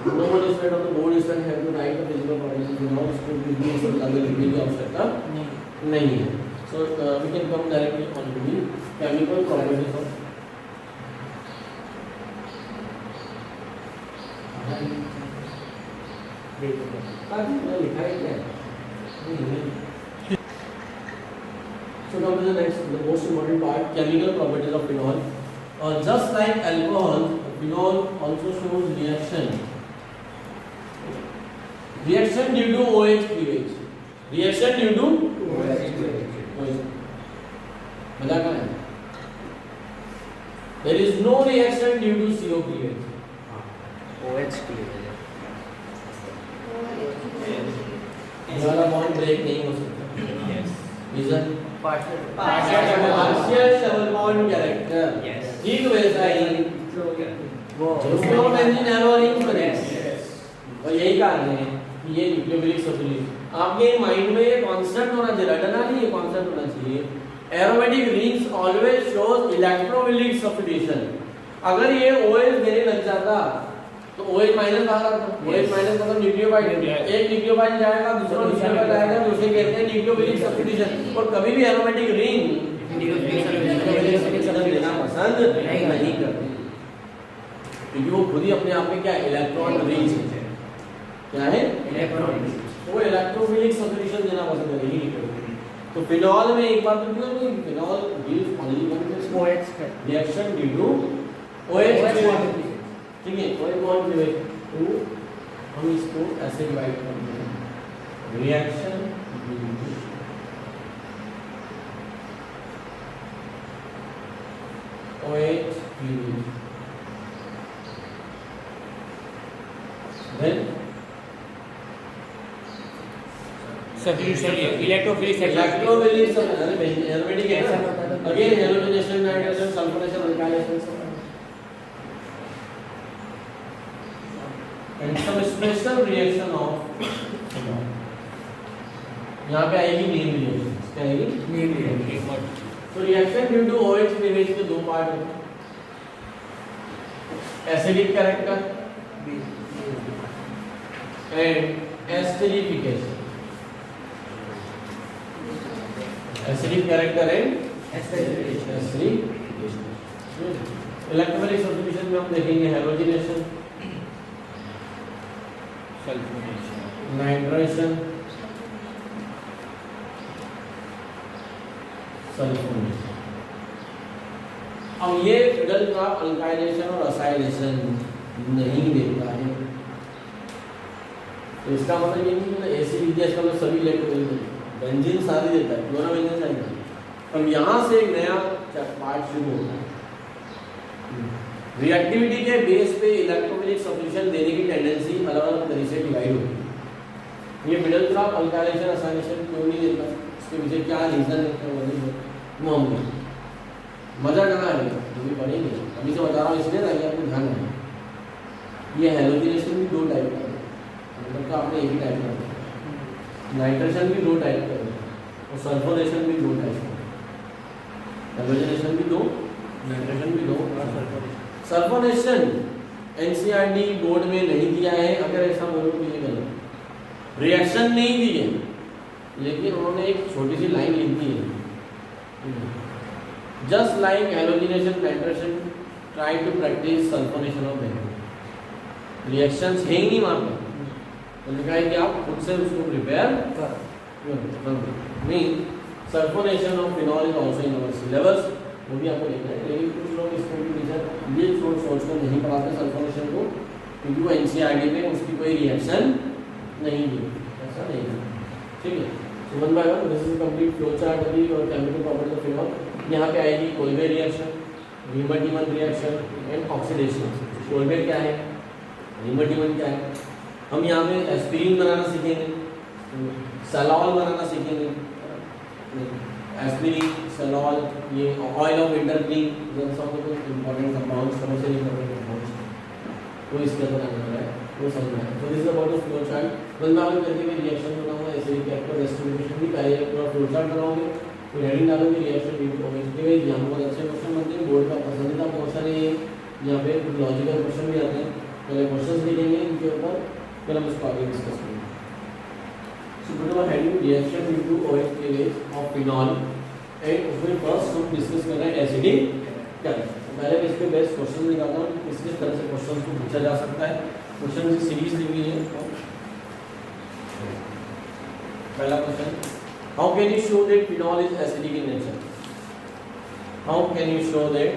no one student of the board student have to write the physical properties of phenol, इसको भी सब आगे लिखने की आवश्यकता नहीं है। So we can come directly on to the chemical properties of लिखा है क्या? So come to the next, the most important part, chemical properties of phenol. Just like alcohol, phenol also shows reaction. Reaction due to OH cleavage. Reaction due to OH cleavage. मजा क्या है? There is no reaction due to CO cleavage. OH cleavage ये वाला bond break नहीं हो सकता। Reason partial double bond character. ठीक वैसा ही वो फ्लोरोबेंजीन एरो रिंग बनेगा, और यही कारण है कि ये न्यूक्लियोफिलिक सब्स्टिट्यूशन आपके माइंड में ये कांस्टेंट होना चाहिए, रटना नहीं, ये कांस्टेंट होना चाहिए। Aromatic rings always shows electrophilic substitution. अगर ये OH देने लग जाता तो OH माइनस बाहर आता, OH माइनस मतलब न्यूक्लियोफाइल, एक न्यूक्लियोफाइल जाएगा दूसरा न्यूक्लियोफाइल आएगा, दूसरे कहते हैं न्यूक्लियोफिलिक सब्स्टिट्यूशन। और कभी भी एरोमेटिक रिंग न्यूक्लियोफिलिक सब्स्टिट्यूशन देना पसंद नहीं करते, क्योंकि वो खुद ही अपने आप में क्या इलेक्ट्रॉन रिंग्स क्या है, वो इलेक्ट्रोफिलिक सब्स्टिट्यूशन देना पसंद नहीं करते। तो फिनॉल में एक बात तो क्यों नहीं, phenol gives only one OH reaction due to OH bond. ठीक है, OH बॉन्ड क्लीवेज तो हम इसको ऐसे डिवाइड करते हैं, reaction OH cleavage, then substitution electrophilic electrophilic aromatic action, again halogenation, nitrogen, sulphonation, alkylation, and some special reaction of यहाँ पे आएगी मेन रिएक्शन। क्या है ये? एक मॉल तो reaction due to OH cleavage के दो पार्ट होते हैं, acidic character and esterification. Acidic character and esterification. Electrophilic substitution में हम देखेंगे हैलोजिनेशन, सल्फोनेशन, नाइट्रेशन, सल्फोनेशन। अब ये फिडल का अल्काइलेशन और असाइलेशन नहीं देता है, तो इसका मतलब ये नहीं कि एसिड गैस का मतलब सभी इलेक्ट्रोफिलिक बेंजीन सारी देता है, क्लोरा बेंजीन सारी देता है। अब यहाँ से एक नया पार्ट शुरू होता है। रिएक्टिविटी के बेस पे इलेक्ट्रोफिलिक सब्स्टिट्यूशन देने की टेंडेंसी अलग अलग तरीके से डिवाइड होती है। ये मिडल क्रॉप अल्काइलेशन असाइलेशन क्यों नहीं देता, इसके पीछे क्या रीजन है वो हम मजा करना है, जो भी पढ़ेंगे अभी से बता रहा हूँ इसलिए ताकि आपको ध्यान रहे। ये हैलोजिनेशन भी दो टाइप का है, मतलब तो आपने एक ही टाइप का है, नाइट्रेशन भी दो टाइप का है और सल्फोनेशन भी दो टाइप का है। हैलोजिनेशन भी दो, नाइट्रेशन भी दो। सल्फोनेशन एनसीईआरटी बोर्ड में नहीं दिया है, अगर ऐसा बोलो तो ये गलत। रिएक्शन नहीं दी है लेकिन उन्होंने एक छोटी सी लाइन लिख दी है, just like halogenation nitration try to practice sulphonation of benzene. Reactions है ही नहीं वहाँ पे, तो लिखा है कि आप खुद से उसको prepare mean sulphonation of phenol is also in our syllabus, वो भी आपको लिखना है। लेकिन कुछ लोग इसको भी टीचर ये सोच कर नहीं पढ़ाते सल्फोनेशन को, क्योंकि वो एनसीईआरटी में उसकी कोई रिएक्शन नहीं दी, ऐसा नहीं है। ठीक है, so one by one this is complete flow chart अभी और केमिकल प्रॉपर्टीज ऑफ फिनॉल। यहाँ पे आएगी Kolbe reaction, Reimer-Tiemann reaction and oxidation. Kolbe क्या है, रीमर-डीमन क्या है, हम यहाँ पे एस्पिरिन बनाना सीखेंगे, सलॉल बनाना सीखेंगे। एस्पिरिन, सलॉल, ये ऑयल ऑफ इंटरक्लिंग, जब सब कुछ important compounds, commercial important compounds वो इसके अंदर आने वाला है, वो समझना है। तो this is about the flow chart. बंदावन करके मैं रिएक्शन बनाऊंगा, एसिडिक कैरेक्टर, रेस्टिफिकेशन भी पहले पूरा फ्लो चार्ट बनाओगे, फिर हेडिंग डालोगे reaction due to OH cleavage. यहाँ बहुत अच्छे क्वेश्चन बनते हैं, बोर्ड का पसंदीदा क्वेश्चन है ये। यहाँ पे कुछ लॉजिकल क्वेश्चन भी आते हैं, पहले क्वेश्चंस लिखेंगे इनके ऊपर, फिर हम इसको आगे डिस्कस करेंगे। So good heading reaction due to OH cleavage of phenol and उसमें फर्स्ट हम डिस्कस कर रहे हैं एसिडिक कैरेक्टर। पहले मैं इस पे बेस्ट क्वेश्चन निकालता हूँ किस किस तरह से क्वेश्चन को पूछा जा सकता है। क्वेश्चन की सीरीज ली हुई है। पहला question, how can you show that phenol is acidic in nature? How can you show that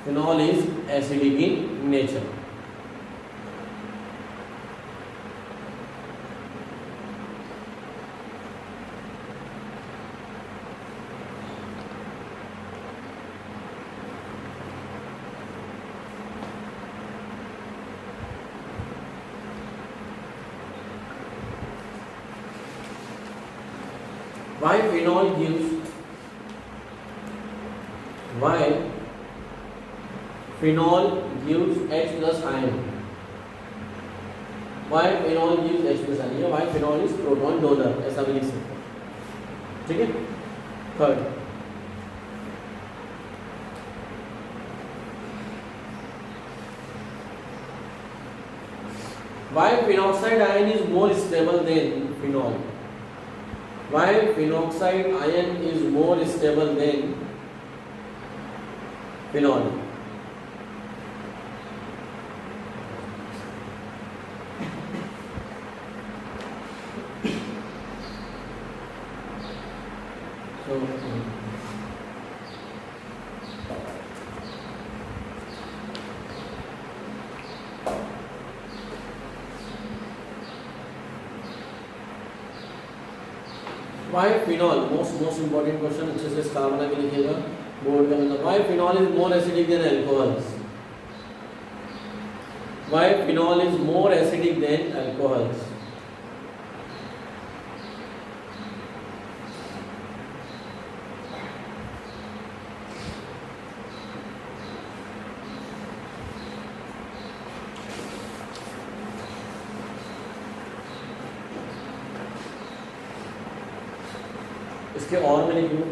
phenol is acidic in nature? Why phenol gives H plus ion? Why phenol gives H plus ion? Why phenol is proton donor? ऐसा भी लिख सकते हैं, ठीक है। Third, why phenoxide ion is more stable than phenol? Why phenoxide ion is more stable than phenol? So why phenol, most important question, अच्छे से star बना के लिखिएगा बोर्ड का मतलब। why phenol is more acidic than alcohols? Why phenol is more acidic than alcohols? इसके और में लिखूँ,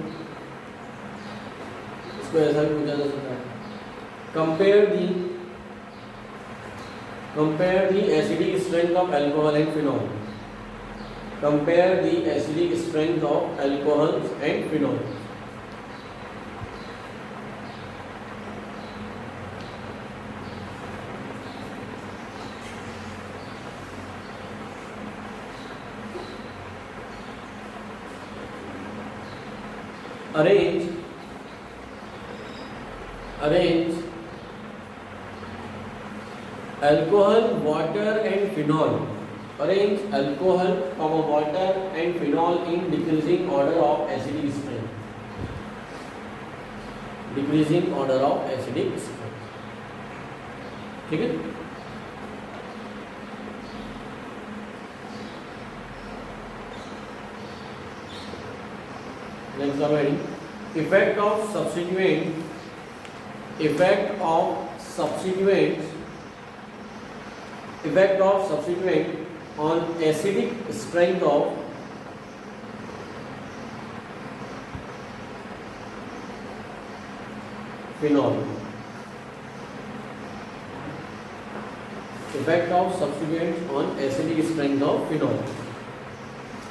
इसको ऐसा भी पूछा जा सकता है। Compare the acidic strength of alcohol and phenol. Compare the acidic strength of alcohol and phenol. Arrange alcohol, water and phenol. Arrange alcohol, water and phenol in decreasing order of acidic strength. Decreasing order of acidic strength. ठीक है? Next already. Effect of substituent on acidic strength of phenol. Effect of substituent on acidic strength of phenol.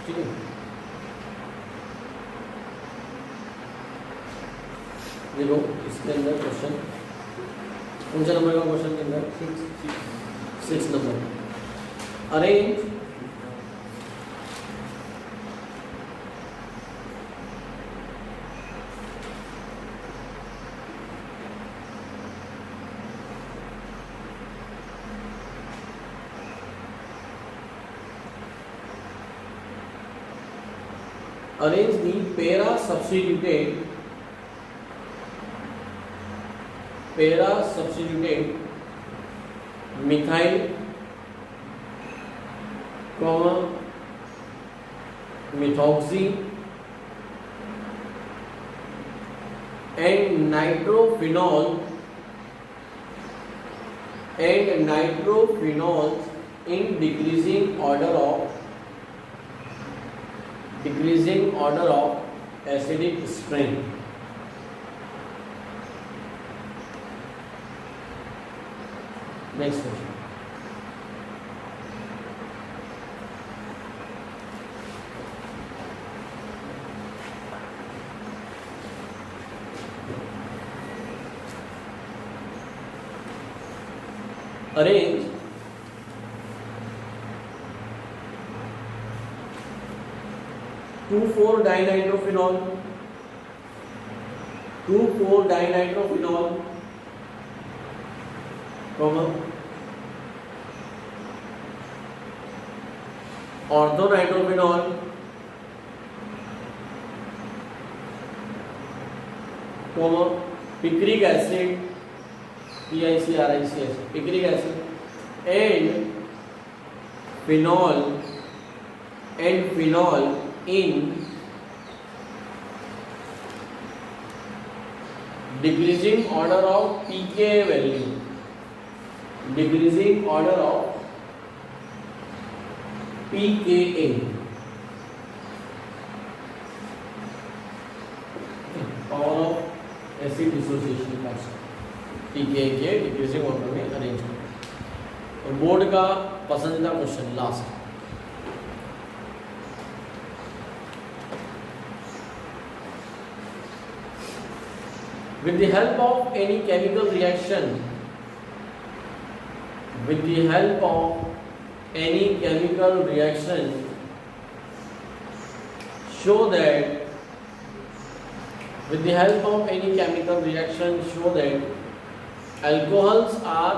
ठीक है? देखो इसके अंदर question कौन सा number का क्वेश्चन के अंदर 6 number. Arrange the para substituted methyl, methoxy and nitrophenol in decreasing order of acidic strength. Next question. Arrange 2,4-dinitrophenol, orthonitrophenol, picric acid, picric acid, and phenol in decreasing order of pKa value. Decreasing order of pKa. Power of acid dissociation constant. pKa के decreasing order में arrange करें। और board का पसंदीदा question last. With the help of any chemical reaction, show that alcohols are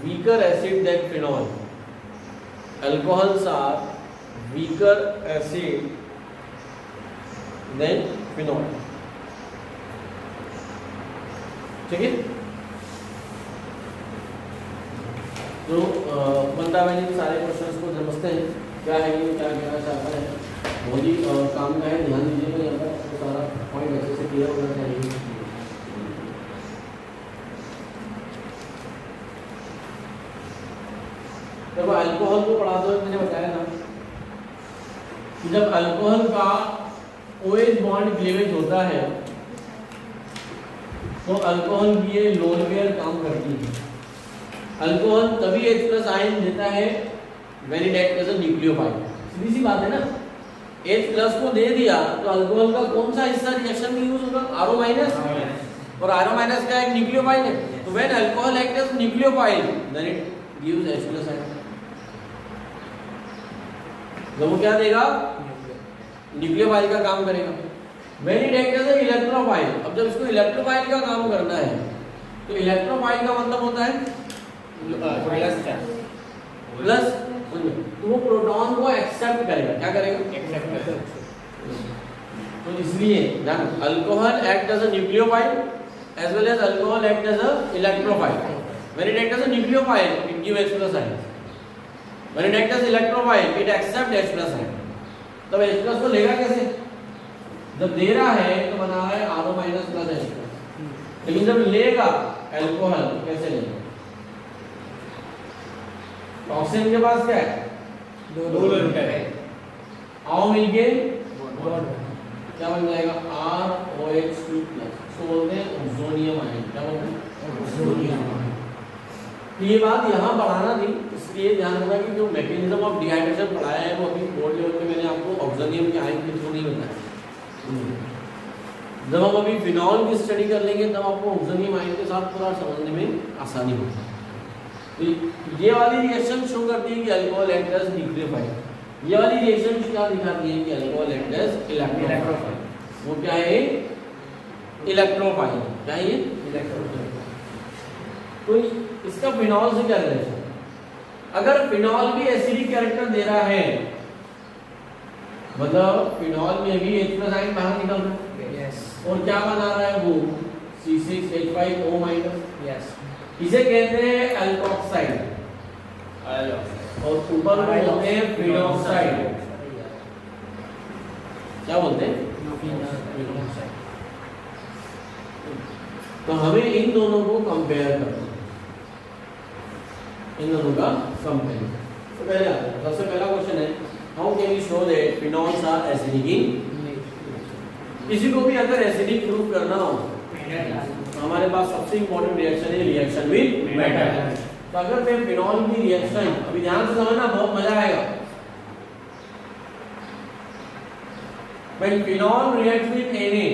weaker acid than phenol. Alcohols are weaker acid than phenol. ठीक है? तो बंदा मैंने सारे क्वेश्चंस को समझते हैं क्या है ये क्या कहना चाहता है। बहुत ही काम का है, ध्यान दीजिएगा यहाँ पर, तो सारा पॉइंट अच्छे से क्लियर होना चाहिए। देखो अल्कोहल को पढ़ा दो, मैंने बताया ना कि जब अल्कोहल का OH बॉन्ड क्लीवेज होता है तो अल्कोहल की ये लोन पेयर काम करती है। अल्कोहल तभी H+ आयन देता है when it act as a nucleophile. सीधी सी बात है ना, H+ को दे दिया तो अल्कोहल का कौन सा हिस्सा रिएक्शन में यूज होगा? R- और R- का एक न्यूक्लियोफाइल है, तो when alcohol act as nucleophile then it gives H+ ion. तो वो क्या देगा? न्यूक्लियोफाइल का काम करेगा। When it act as a electrophile, अब जब इसको इलेक्ट्रोफाइल का काम करना है तो इलेक्ट्रोफाइल का मतलब होता है प्लस, तो वो प्रोटॉन को एक्सेप्ट करेगा। क्या करेगा? तो इसलिए ध्यान, alcohol act as a nucleophile as well as alcohol act as a electrophile. When it act as a nucleophile it give H+ ion, when it act as electrophile it accept H+ ion. तब H+ को लेगा कैसे? जब दे रहा है तो बना रहा है RO- + H+, लेकिन जब लेगा अल्कोहल कैसे लेगा? ऑक्सीजन के पास क्या है? दो है। आओ मिलके क्या बन जाएगा? ROH2+, इसको बोलते हैं ओजोनियम आयन। क्या बोलते हैं? ओजोनियम आयन। तो ये बात यहाँ पढ़ाना थी, इसलिए ध्यान रखना कि जो मैकेनिज्म ऑफ डिहाइड्रेशन पढ़ाया है वो अभी बोर्ड लेवल पे मैंने आपको ऑक्सीजन के आयन के थ्रू नहीं बताया। जब हम अभी फिनॉल की स्टडी कर लेंगे तब आपको ऑक्सीजन आयन के साथ पूरा समझने में आसानी होगी। तो ये वाली रिएक्शन शो करती है कि अल्कोहल एक्ट एज न्यूक्लियोफाइल। ये वाली रिएक्शन क्या दिखाती है कि अल्कोहल एक्ट एज इलेक्ट्रोफाइल। वो क्या है? इलेक्ट्रोफाइल। क्या है ये? इलेक्ट्रोफाइल। तो इसका फिनॉल से क्या रिलेशन? अगर फिनॉल भी एसिडिक कैरेक्टर दे रहा है मतलब फिनॉल में भी H+ आयन बाहर निकल रहा है, और क्या बना रहा है वो? C6H5O-। इसे कहते हैं अल्कोक्साइड, और ऊपर को बोलते हैं फिनॉक्साइड। क्या बोलते हैं? तो हमें इन दोनों को कंपेयर करना, इन दोनों का कंपेयर। तो पहले आते हैं, सबसे पहला क्वेश्चन है how can we show that phenols are acidic in? किसी को भी अगर एसिडिक प्रूव करना हो तो हमारे पास सबसे इंपॉर्टेंट रिएक्शन है रिएक्शन विद मेटल। तो अगर मैं फिनॉल की रिएक्शन, अभी ध्यान से समझना, बहुत मजा आएगा। When phenol reacts with Na,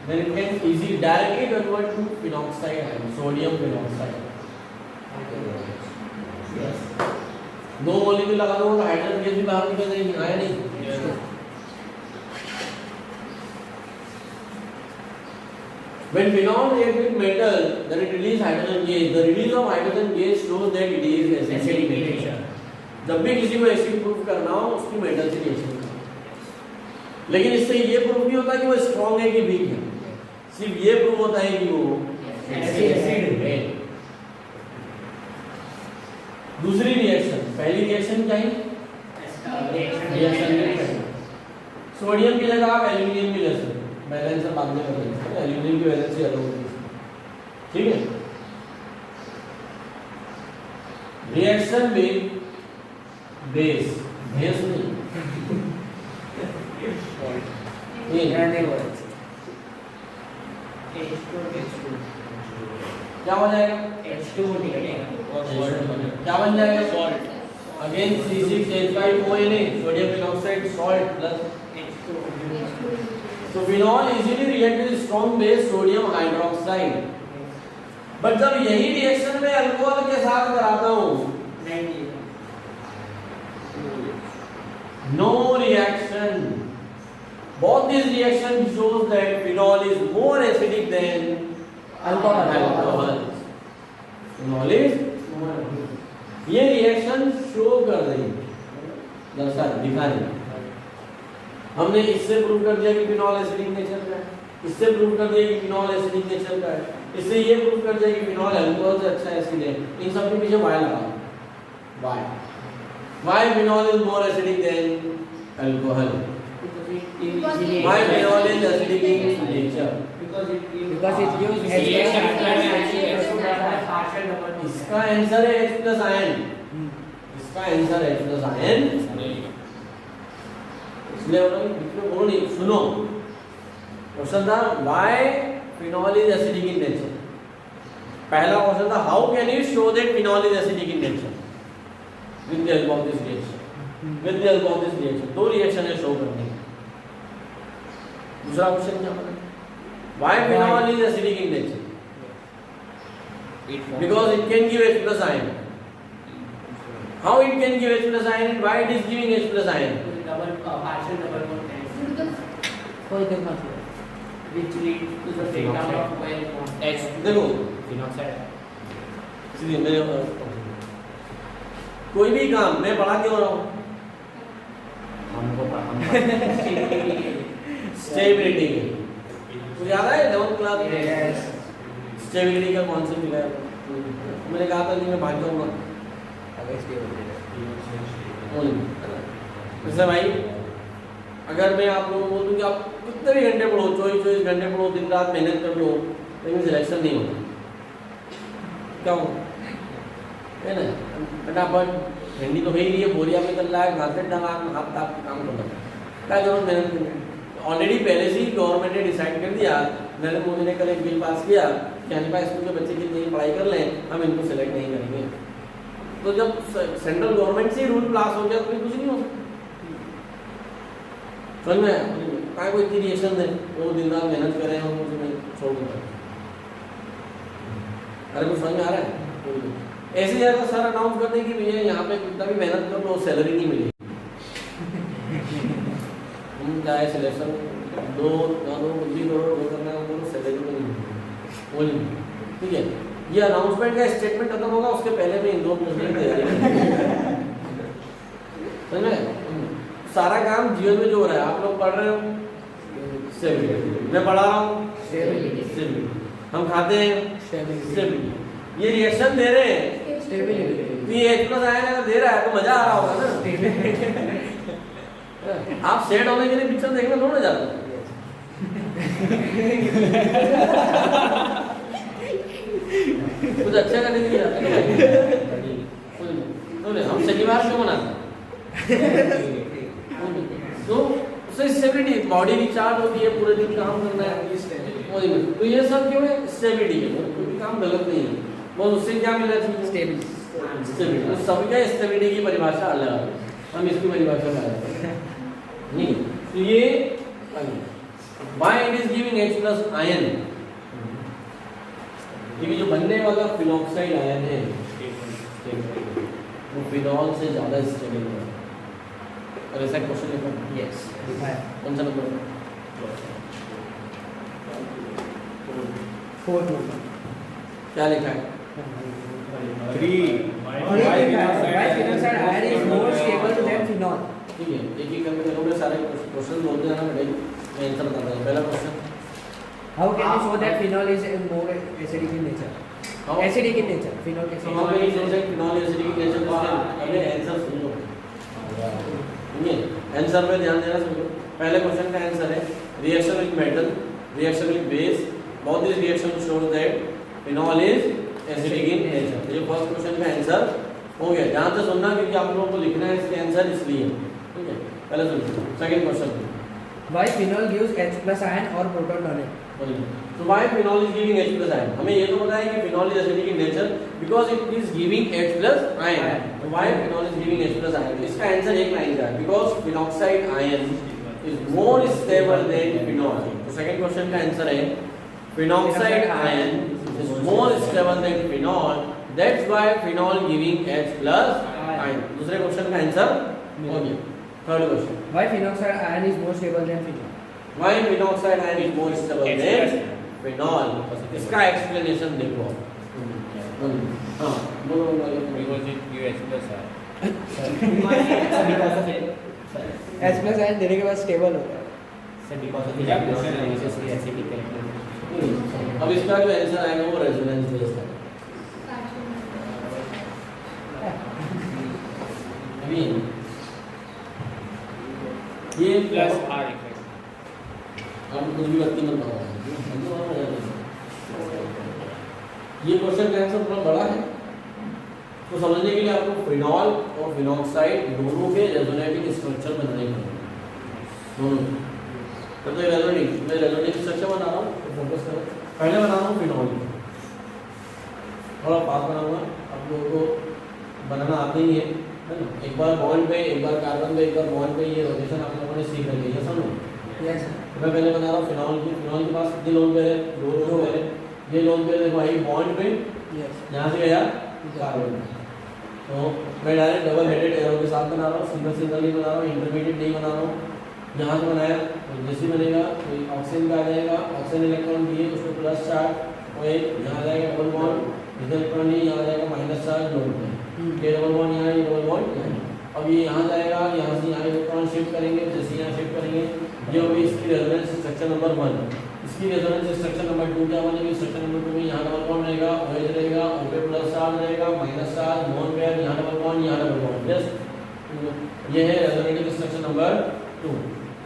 then it can easily directly convert to phenoxide ion, sodium phenoxide. दो मॉलिक्यूल लगा दो तो हाइड्रोजन गैस भी बाहर निकल जाएगी, आया नहीं? When phenol reacts with metal, then it releases hydrogen gas. The release of hydrogen gas shows that it is acidic nature. जब भी किसी को एसिड प्रूफ करना हो उसकी मेटल से रिएक्शन करना। लेकिन इससे ये प्रूफ नहीं होता कि वो स्ट्रॉन्ग है कि वीक है, सिर्फ ये प्रूफ होता है कि वो एसिड है। दूसरी रिएक्शन, पहली रिएक्शन क्या है? रिएक्शन सोडियम की जगह आप एल्यूमिनियम की ले सकते हो, बैलेंस से बाद में कर देंगे, एल्यूमिनियम की वैलेंसी अलग होगी, ठीक है। रिएक्शन विद बेस, बेस नहीं क्या हो जाएगा? क्या बन जाएगा? Salt. Again C6H5ONa, sodium peroxide, salt plus So phenol easily react with strong base sodium hydroxide. But जब यही रिएक्शन में अल्कोहल के साथ कराता हूँ, no reaction. Both these reactions shows that phenol is more acidic than alcohol. Phenol is more acidic. ये reaction show कर रही है, दर्शा दिखा रही है। हमने इससे प्रूव कर दिया कि फिनॉल एसिडिक नेचर का है, इससे प्रूव कर दिया कि फिनॉल एसिडिक नेचर का है, इससे ये प्रूव कर दिया कि फिनॉल अल्कोहल से अच्छा एसिड है। इन सब के पीछे वाई लगा, why phenol is more acidic than alcohol, why phenol is acidic in nature because it gives इसका आंसर है H+ आयन, इसका आंसर H+ आयन। इसलिए इसमें बोलो नहीं, सुनो। क्वेश्चन था why phenol is acidic in nature. पहला क्वेश्चन था how can you show that phenol is acidic in nature with the help of this reaction. With the help of this reaction दो reaction है show करने की। दूसरा question क्या था? Why phenol is acidic in nature? Because it can give H plus ion. How it can give H plus ion and why it is giving H plus ion? Double partial double bond reaction, कोई देखना चाहिए which leads to the breakdown of covalent bond. H देखो phenoxide सीधे मेरे कोई भी काम मैं पढ़ा क्यों रहा हूँ? स्टेबिलिटी के तो याद है 11th क्लास में स्टेबिलिटी का कॉन्सेप्ट दिखाया था। मैंने कहा था नहीं मैं भाग जाऊंगा। जैसे भाई अगर मैं आप लोगों को बोलूँ कि आप कितने भी घंटे पढ़ो, 24 घंटे पढ़ो, दिन रात मेहनत कर लो, लेकिन सिलेक्शन नहीं होता, क्या हो है ना? फटाफट हिंदी तो है ही है, बोरिया में चल रहा है, घाटे डंगा हाथ ताप के काम करना, क्या जरूरत मेहनत करने? ऑलरेडी पहले से ही गवर्नमेंट ने डिसाइड कर दिया, नरेंद्र मोदी ने कल एक बिल पास किया कि अनिपा स्कूल के बच्चे जितनी पढ़ाई कर लें हम इनको सेलेक्ट नहीं करेंगे। तो जब सेंट्रल गवर्नमेंट से ही रूल पास हो गया तो फिर कुछ नहीं हो सकता। समझ में क्या कोई इतनी रिएक्शन है वो दिन रात मेहनत करें और कुछ नहीं छोड़ दें। अरे कुछ समझ में आ रहा है? ऐसी जगह सर अनाउंस कर दें कि भैया यहाँ पे कितना भी मेहनत कर लो सैलरी नहीं मिलेगी, चाहे सिलेक्शन दो कुछ भी करो वो करना है उनको सैलरी तो नहीं मिलेगी। ठीक है, ये अनाउंसमेंट का स्टेटमेंट खत्म होगा उसके पहले में इन दो प्रश्न की तैयारी समझ में। सारा काम जीवन में जो हो रहा है आप लोग पढ़ रहे हो स्टेबिलिटी, मैं पढ़ा रहा हूँ स्टेबिलिटी, हम खाते हैं स्टेबिलिटी, ये रिएक्शन दे रहे हैं स्टेबिलिटी, ये H+ आयन अगर दे रहा है तो मजा आ रहा होगा ना। आप सेट होने के लिए पिक्चर देखने थोड़ा जाते हैं। कुछ अच्छा करने के लिए जाते हैं। हम शनिवार क्यों मनाते हैं? तो उससे स्टेबिलिटी, बॉडी रिचार्ज होती है, पूरे दिन काम करना है, तो ये सब क्यों है? स्टेबिलिटी के लिए, कोई काम गलत नहीं है, बस उससे क्या मिला चाहिए? स्टेबिलिटी। तो सबका स्टेबिलिटी की परिभाषा अलग है, हम इसकी परिभाषा में आते हैं नहीं। तो ये why it is giving H+ ion, ये जो बनने वाला फिनॉक्साइड आयन है वो फिनॉल से ज्यादा स्टेबल है। और ऐसा क्वेश्चन लिखा यस कौन सा नंबर? 4 क्या लिखा है? 3 Why phenol iron is more stable than phenol? ठीक है, एक एक करके देखो, मैं सारे क्वेश्चन बोलते जाना बेटा, मैं आंसर बता रहा हूँ। पहला question, How can you show that phenol is more acidic in nature? Acidic in nature, phenol कैसे? हम लोग ये सोच रहे हैं फिनॉल एसिडिक नेचर को, अबे आंसर सुन लो, ठीक है, आंसर पे ध्यान देना सुन लो। पहले क्वेश्चन का आंसर है reaction with metal, reaction with base, both these reactions show that phenol is acidic in nature। ये फर्स्ट क्वेश्चन का आंसर हो गया। ध्यान से सुनना क्योंकि आप लोगों को लिखना है इसके आंसर इसलिए, ठीक है। पहले सुनिए second question, Why phenol gives H+ ion or proton donate? So why phenol is giving H+ ion? हमें ये तो पता है कि phenol is acidic in nature because it is giving H+ ion। तो why phenol is giving H+ ion? इसका answer एक line का है, because phenoxide ion is more stable than phenol। तो सेकंड क्वेश्चन का आंसर है phenoxide ion is more stable than phenol, that's why phenol giving H+ ion। दूसरे question का answer हो गया। Third question, Why phenoxide ion is more stable than phenol? why phenoxide ion is more stable than phenol? इसका explanation देखो। हाँ बोलो because it gives H+ ion। H+ ion देने के बाद स्टेबल होता है। अब इसका जो आंसर आएगा वो रेजोनेंस बेस्ड है। ये प्लस R इफेक्ट। अब कुछ भी व्यक्ति मत बताओ, ये क्वेश्चन का आंसर थोड़ा बड़ा है, तो समझने के लिए आपको फिनॉल और फिनॉक्साइड दोनों के रेजोनेटिंग स्ट्रक्चर बनाने पड़ेंगे। दोनों। तो रेजोनेटिंग, मैं रेजोनेटिंग स्ट्रक्चर बना रहा हूँ, तो फोकस करो। पहले बना रहा हूँ फिनॉल, थोड़ा पास बनाऊंगा, आप लोगों को बनाना आते ही है ना। एक बार बॉन्ड पे, एक बार कार्बन पे, एक बार बॉन्ड पे, ये रोटेशन आप लोगों ने सीख रखी है, समझो। यस मैं पहले बना रहा हूँ फिनॉल की। फिनॉल के पास कितने लोन पेयर है? 2 लोन पेयर है। ये लोन पेयर देखो भाई बॉन्ड पे यस यहाँ से गया कार्बन, तो मैं डायरेक्ट डबल हेडेड एरो के साथ बना रहा हूँ, सिंगल सिंगल नहीं बना रहा हूँ, इंटरमीडिएट नहीं बना रहा हूँ। यहाँ से बनाया तो जैसे बनेगा ऑक्सीजन का आ जाएगा, ऑक्सीजन इलेक्ट्रॉन दिए उसको प्लस चार्ज, और एक यहाँ जाएगा डबल बॉन्ड, इलेक्ट्रॉन नहीं, यहाँ जाएगा माइनस चार्ज लोन पे, ये डबल बॉन्ड यहाँ, ये डबल बॉन्ड यहाँ। अब ये यहाँ जाएगा, यहाँ से यहाँ इलेक्ट्रॉन शिफ्ट करेंगे, जैसे यहाँ शिफ्ट करेंगे, ये होगी इसकी रेजोनेंस स्ट्रक्चर नंबर 1। इसकी रेजोनेंस स्ट्रक्चर नंबर 2 क्या बनेगी? स्ट्रक्चर नंबर 2 में यहाँ डबल बॉन्ड रहेगा, OH रहेगा, O पे प्लस चार्ज रहेगा, माइनस चार्ज, नॉन पेयर, यहाँ डबल बॉन्ड, यहाँ डबल बॉन्ड। यस, ये है रेजोनेटिंग स्ट्रक्चर नंबर 2।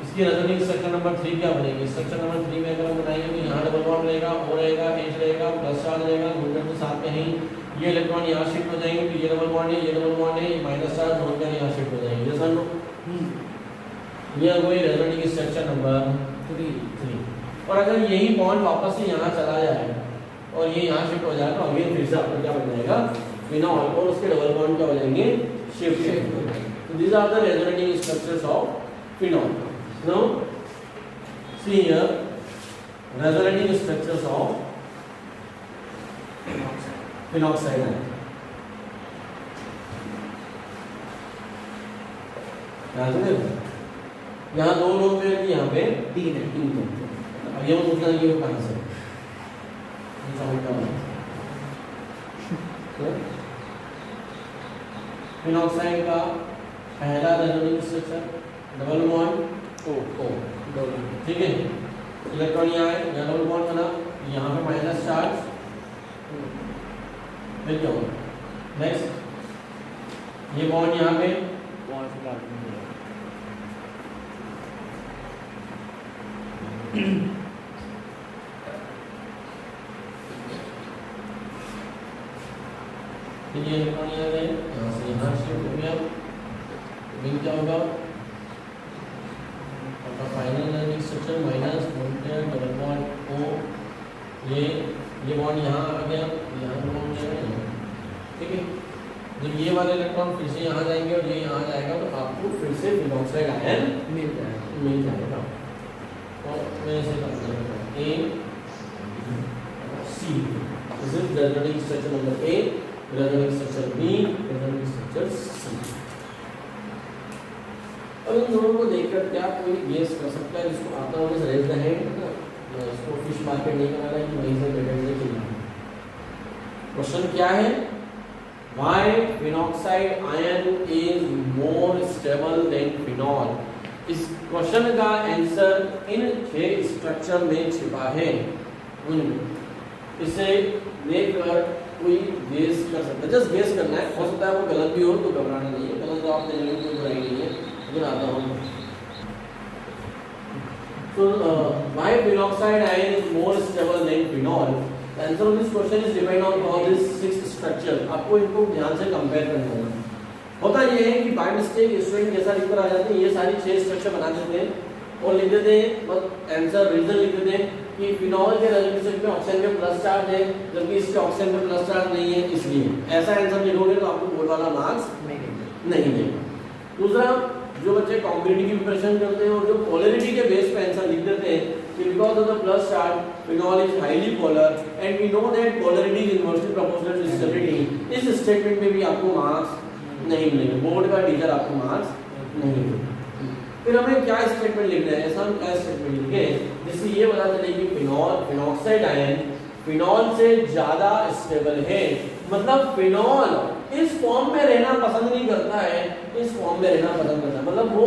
इसकी रेजोनेटिंग स्ट्रक्चर नंबर 3 क्या बनेगी? स्ट्रक्चर नंबर 3 में अगर हम बनाएंगे तो यहाँ डबल बॉन्ड रहेगा, O रहेगा, H रहेगा, प्लस चार्ज रहेगा, न्यूट्रन के साथ में ही ये इलेक्ट्रॉन यहाँ शिफ्ट हो जाएंगे, तो ये डबल बॉन्ड है, ये डबल बॉन्ड है, ये माइनस चार्ज, नॉन पेयर यहाँ शिफ्ट हो जाएंगे। यस नो, ये वही रेजोनेटिंग स्ट्रक्चर नंबर 3। और अगर यही बॉन्ड वापस से यहाँ चला जाए और ये यहाँ शिफ्ट हो जाए तो अगेन फिर से आपको क्या बन जाएगा? फिनॉल, और उसके डबल बॉन्ड क्या हो जाएंगे? शिफ्ट हो जाएंगे। तो these are the resonating structures of phenol. Now see here resonating structures of phenoxide ion. यहाँ 2 लोग पेयर की, यहाँ पे 3 है, 3 लोग। अब ये पूछना है कि वो कहाँ से फिनॉक्साइड का पहला resonating structure double bond O, ठीक है। इलेक्ट्रॉन यहाँ है, यहाँ डबल बॉन्ड बना, यहाँ पे माइनस चार्ज, फिर क्या होगा? नेक्स्ट ये बॉन्ड यहाँ पे, फिर ये इलेक्ट्रॉन यहाँ गए, यहाँ से यहाँ शिफ्ट हो गया, फिर क्या होगा? आपका final resonating structure minus double bond O, ये बॉन्ड यहाँ आ गया, यहाँ बॉन्ड जाएगा, ठीक है। जब ये वाले इलेक्ट्रॉन फिर से यहाँ जाएंगे और ये यहाँ जाएगा तो आपको फिर से फिनॉक्साइड आयन मिल जाएगा। और मैं इसे करता A C, this is resonating structure number A, resonating structure B, resonating structure C। अब इन दोनों को देखकर क्या कोई गेस कर सकता है जिसको आता होगा से रेज है ना, इसको फिश मार्केट नहीं करना है कि वहीं से पेटेंट से चलना है। क्वेश्चन क्या है? Why phenoxide ion is more stable than phenol? इस क्वेश्चन का आंसर इन 6 स्ट्रक्चर में छिपा है। इसे देखकर कोई गेस कर सकता है, जस्ट गेस करना है। हो सकता है वो गलत भी हो तो घबराना नहीं है, गलत जवाब देने में कोई बुराई नहीं है, लेकिन आता हूँ। So why phenoxide ion is more stable than phenol? The answer of this question is depend on all these 6 structure। आपको इनको ध्यान से कंपेयर करना होगा। होता ये है कि बाय मिस्टेक स्टूडेंट जैसा लिखकर आ जाते हैं, ये सारी 6 स्ट्रक्चर बना देते हैं और लिख देते हैं, बस आंसर रीजन लिख देते हैं कि फिनॉल के रेजोनेंस में ऑक्सीजन पे प्लस चार्ज है जबकि इसके ऑक्सीजन पे प्लस चार्ज नहीं है, इसलिए ऐसा आंसर लिखोगे तो आपको बोर्ड वाला मार्क्स नहीं देगा। दूसरा, जो बच्चे कॉम्पिटिटिव की प्रिपरेशन करते हैं और जो पोलैरिटी के बेस पे आंसर लिख देते हैं कि because of the plus charge phenol is highly polar and we know that polarity is inversely proportional to stability, इस स्टेटमेंट में भी आपको मार्क्स नहीं मिलेंगे, बोर्ड का टीचर आपको मार्क्स नहीं देगा। फिर हमें क्या स्टेटमेंट लिखना है? ऐसा हम क्या स्टेटमेंट लिखेंगे जिससे ये पता चले कि फिनॉक्साइड आयन फिनॉल से ज्यादा स्टेबल है, मतलब फिनॉल इस फॉर्म में रहना पसंद नहीं करता है, इस फॉर्म में रहना पसंद करता है, मतलब वो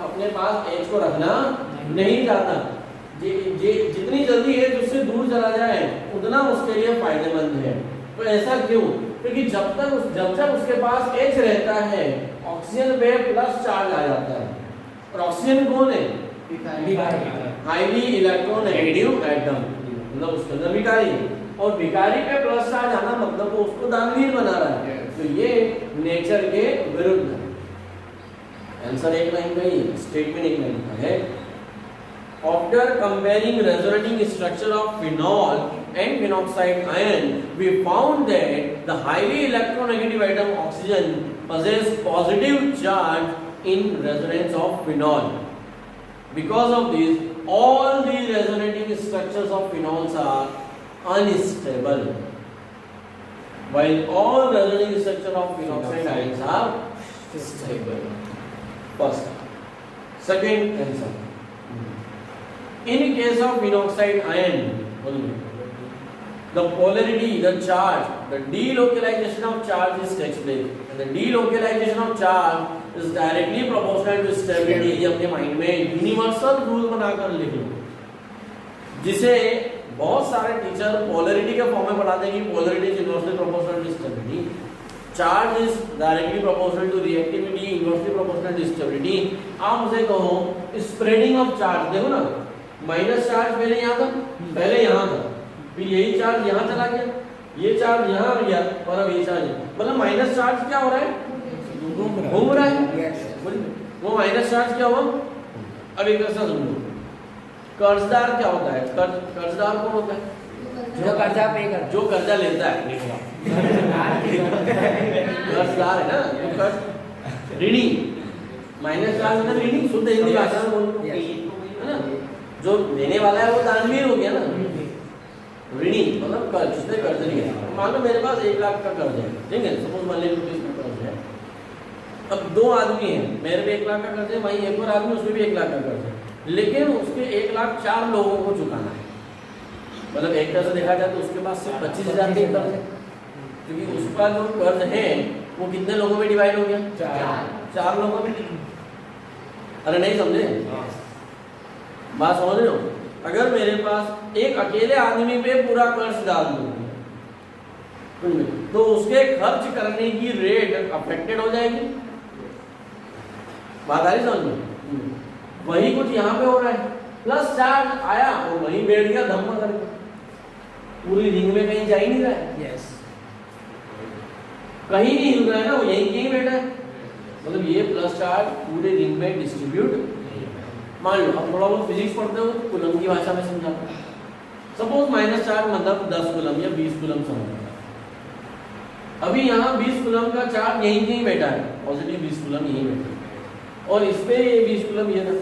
अपने पास H को रखना नहीं चाहता। जितनी जल्दी H उससे दूर चला जाए उतना उसके लिए फायदेमंद है। तो ऐसा क्यों? क्योंकि जब तक उसके पास H रहता है ऑक्सीजन पे प्लस चार्ज आ जाता है, और ऑक्सीजन कौन है? हाईली इलेक्ट्रोनेगेटिव एटम, मतलब उसके अंदर विकारी है, और विकारी पे प्लस चार्ज आना मतलब वो उसको दानवीर बना रहा है। तो ये नेचर के विरुद्ध है, आंसर एक लाइन का ही है, स्टेटमेंट एक लाइन का है। After comparing resonating structure of phenol and phenoxide ion, we found that the highly electronegative atom oxygen possesses positive charge in resonance of phenol. Because of this, all the resonating structures of phenols are unstable, while all resonating structure of phenoxide ions are stable. First, second answer. In case of phenoxide ion, the polarity, the charge, the delocalization of charge is takes place, and the delocalization of charge is directly proportional to stability. ये अपने mind में universal rule बनाकर लिख लो, जिसे बहुत सारे teacher polarity के form में पढ़ाते हैं कि polarity is inversely proportional to stability, charge is directly proportional to reactivity, inversely proportional to stability. आप उसे कहो स्प्रेडिंग ऑफ चार्ज, देखो ना माइनस चार्ज पहले यहाँ था, पहले यहाँ था, फिर यही चार्ज यहाँ चला गया, ये चार्ज यहाँ आ गया और अब ये चार्ज, मतलब माइनस चार्ज क्या हो रहा है, घूम रहा है। वो माइनस चार्ज क्या हुआ, अब एक ऐसा समझो, कर्जदार क्या होता है, कर्जदार कौन होता है, जो कर्जा पे कर, जो कर्जा लेता है, कर्जदार है ना, जो कर्ज ऋणी, माइनस चार्ज मतलब ऋणी, शुद्ध हिंदी भाषा में बोलो है ना, जो लेने वाला है वो दानवीर हो गया ना, ऋणी मतलब कर्ज, जिसने कर्ज लिया। मान लो मेरे पास 1 लाख का कर्ज है, ठीक है, सपोज मान लीजिए रुपीज का कर्ज है, अब 2 आदमी हैं, मेरे पे 1 लाख का कर्ज है, वहीं एक और आदमी उसमें भी 1 लाख का कर्ज है, लेकिन उसके 1 लाख 4 लोगों को चुकाना है, मतलब एक तरह से देखा जाए तो उसके पास सिर्फ 25,000 का कर्ज है, क्योंकि उसका जो कर्ज है वो कितने लोगों में डिवाइड हो गया, 4 लोगों में। अरे नहीं समझे बात, समझ रहे हो? अगर मेरे पास एक अकेले आदमी पे पूरा कर्ज डाल दूं तो उसके खर्च करने की रेट अफेक्टेड हो जाएगी, बात आ रही समझ में? वही कुछ यहाँ पे हो रहा है, प्लस चार्ज आया और वहीं बैठ गया धम्मा करके, पूरी रिंग में कहीं जा ही नहीं रहा है, यस, कहीं नहीं हिल रहा है ना, वो यहीं कहीं बैठा है, मतलब ये प्लस चार्ज पूरे रिंग में डिस्ट्रीब्यूट। मान लो अब थोड़ा बहुत फिजिक्स पढ़ते हो तो कूलम की भाषा में समझाता हूं, सपोज माइनस चार्ज मतलब 10 कूलम या 20 कूलम समझ, अभी यहाँ 20 कूलम का चार्ज यहीं कहीं बैठा है, पॉजिटिव 20 कूलम यहीं बैठा है, और इस पे ये 20 कूलम ये था,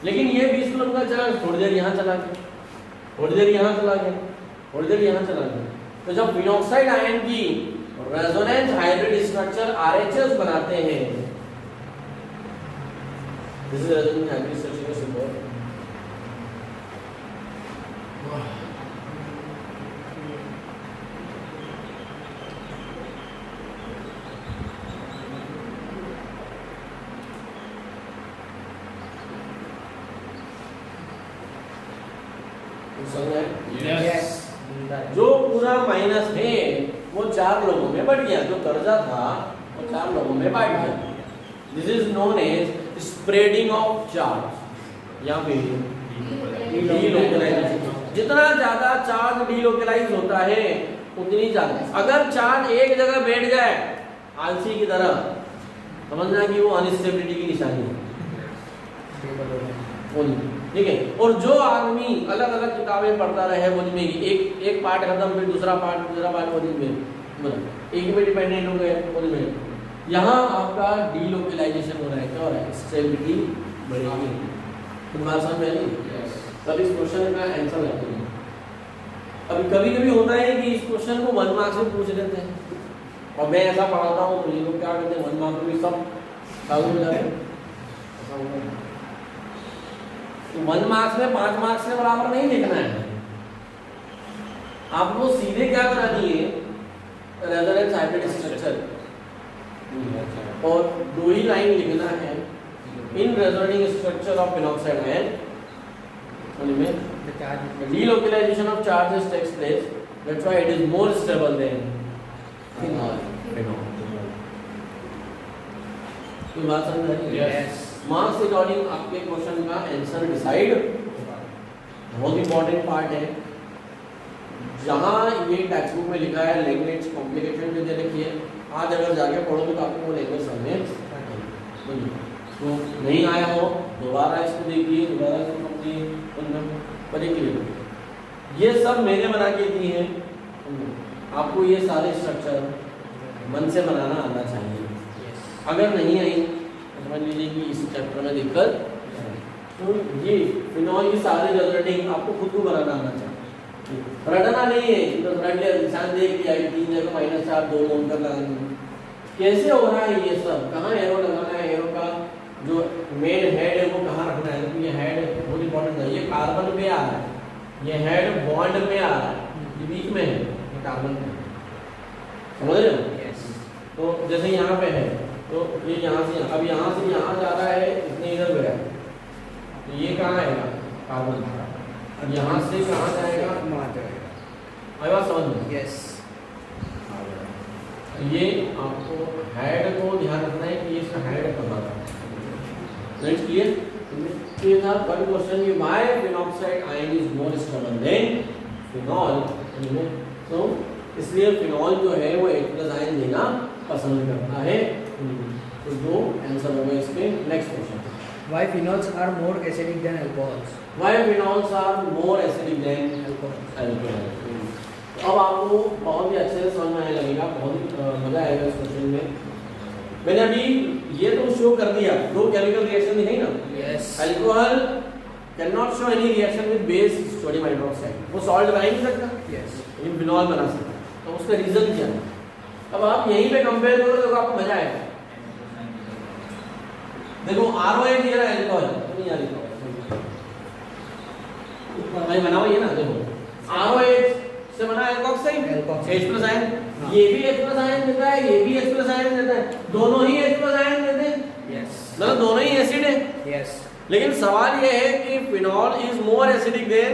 लेकिन ये 20 कूलम का चार्ज थोड़ी देर यहाँ चला गया, थोड़ी देर यहाँ चला गया, थोड़ी देर यहाँ चला गया। तो जब फिनॉक्साइड आयन की रेजोनेंस हाइब्रिड स्ट्रक्चर RHS बनाते हैं, this is resonance hybrid structure का symbol, यस, जो पूरा माइनस है वो 4 लोगों में बढ़ गया, जो कर्जा था वो 4 लोगों में बांट गया। This is known as spreading of charge या फिर डीलोकलाइजेशन। जितना ज्यादा चार्ज डीलोकलाइज होता है उतनी ज्यादा, अगर चार्ज एक जगह बैठ जाए आलसी की तरह, समझना कि वो अनस्टेबिलिटी की निशानी है, ठीक है। और जो आदमी अलग अलग किताबें पढ़ता रहे वो में एक पार्ट खत्म फिर दूसरा पार्ट वो में मतलब एक में डिपेंडेंट हो गए वो में, यहाँ आपका डीलोकलाइजेशन हो रहा है, क्या हो रहा है, स्टेबिलिटी बढ़ेगी। तुम बात समझ में आई? तब इस क्वेश्चन का आंसर लाते हैं। अभी कभी कभी होता है कि इस क्वेश्चन को 1 मार्क्स में पूछ लेते हैं, और मैं ऐसा पढ़ाता हूँ तो ये लोग क्या करते हैं 1 मार्क्स में सब चालू हो जाते हैं। तो 1 मार्क्स में 5 मार्क्स के बराबर नहीं लिखना है, आपको सीधे क्या बना दिए, रेजोनेंस हाइब्रिड स्ट्रक्चर, और 2 ही लाइन लिखना है, in resonating structure of phenoxide ion में delocalization of charges takes place, that's why it is more stable than phenol. तो बात समझ रही है? यस, मार्क्स अकॉर्डिंग आपके क्वेश्चन का आंसर डिसाइड, बहुत इंपॉर्टेंट पार्ट है। जहाँ ये टेक्स्ट बुक में लिखा है लैंग्वेज कॉम्प्लिकेशन जो दे रखी है, आज अगर जाके पढ़ोगे तो आपको वो लैंग्वेज समझ में। तो नहीं आया हो दोबारा इसको देखिए, दोबारा इसको कंप्लीट पढ़िए। ये सब मैंने बना के दिए हैं, आपको ये सारे स्ट्रक्चर मन से बनाना आना चाहिए। अगर नहीं आई तो समझ लीजिए कि इस चैप्टर में दिक्कत। तो ये फिनॉल ये सारे रेजल्टिंग आपको खुद को बनाना आना चाहिए, रटना नहीं है। तो रट लिया, निशान दे दिया 3 जगह -4 2 मोल कर लगाना। कैसे हो रहा है ये सब, कहाँ एरो लगाना है, एरो का जो मेन हेड है वो कहाँ रखना है। तो ये हेड बहुत इंपॉर्टेंट है, ये कार्बन पे आ रहा है, ये हेड बॉन्ड में आ रहा है, ये बीच में है, ये कार्बन में, समझ रहे हो। तो जैसे यहाँ पे है तो ये यहाँ से अब यहाँ से यहाँ जा रहा है, इतने इधर गया, तो ये कहाँ आएगा कार्बन, और यहाँ से कहाँ जाएगा, आई बात समझ में। यस, ये आपको हेड को ध्यान रखना है कि इसका हेड कहाँ है। Next clear. ये था वन क्वेश्चन कि why phenoxide ion is more stable then phenol. तो इसलिए फिनॉल जो है वो H+ आयन देना पसंद करता है। तो जो आंसर होगा इसके। Next question, why phenols are more acidic than alcohols? Why phenols are more acidic than alcohol. अब आपको बहुत ही अच्छे से समझ में आने लगेगा, बहुत ही मजा आएगा इस क्वेश्चन में। मैंने अभी ये तो शो कर दिया, 2 केमिकल रिएक्शन दिखाई ना। Yes. Alcohol can not show any reaction with base sodium hydroxide, वो सॉल्ट बना ही नहीं सकता, Yes. लेकिन फिनॉल बना सकता है। तो उसका रीजन क्या है, अब आप यहीं पे कंपेयर करो तो आपको मजा आएगा। देखो ROH ये रहा अल्कोहल, तो नहीं आ रही भाई बनाओ ये ना, देखो ROH से बना एल्कोक्साइड, H+ आयन, ये भी H+ आयन देता है, ये भी H+ आयन देता है, दोनों ही H+ आयन देते हैं, Yes. मतलब दोनों ही एसिड है। Yes. लेकिन सवाल ये है कि phenol is more acidic than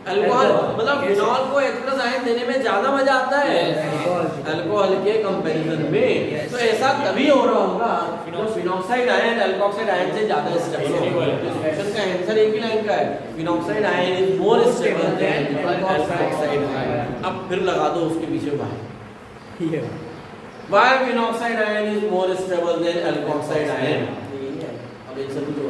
alcohol, मतलब फिनॉल को H+ आयन देने में ज्यादा मजा आता है अल्कोहल के कंपैरिजन में। तो ऐसा तभी हो रहा होगा जब फिनॉक्साइड आयन अल्कोक्साइड आयन से ज्यादा स्टेबल हो। इस क्वेश्चन का आंसर एक ही लाइन का है, phenoxide ion is more stable than alkoxide ion. अब फिर लगा दो उसके पीछे बाय, why phenoxide ion is more stable than alkoxide ion. अब आंसर भी तो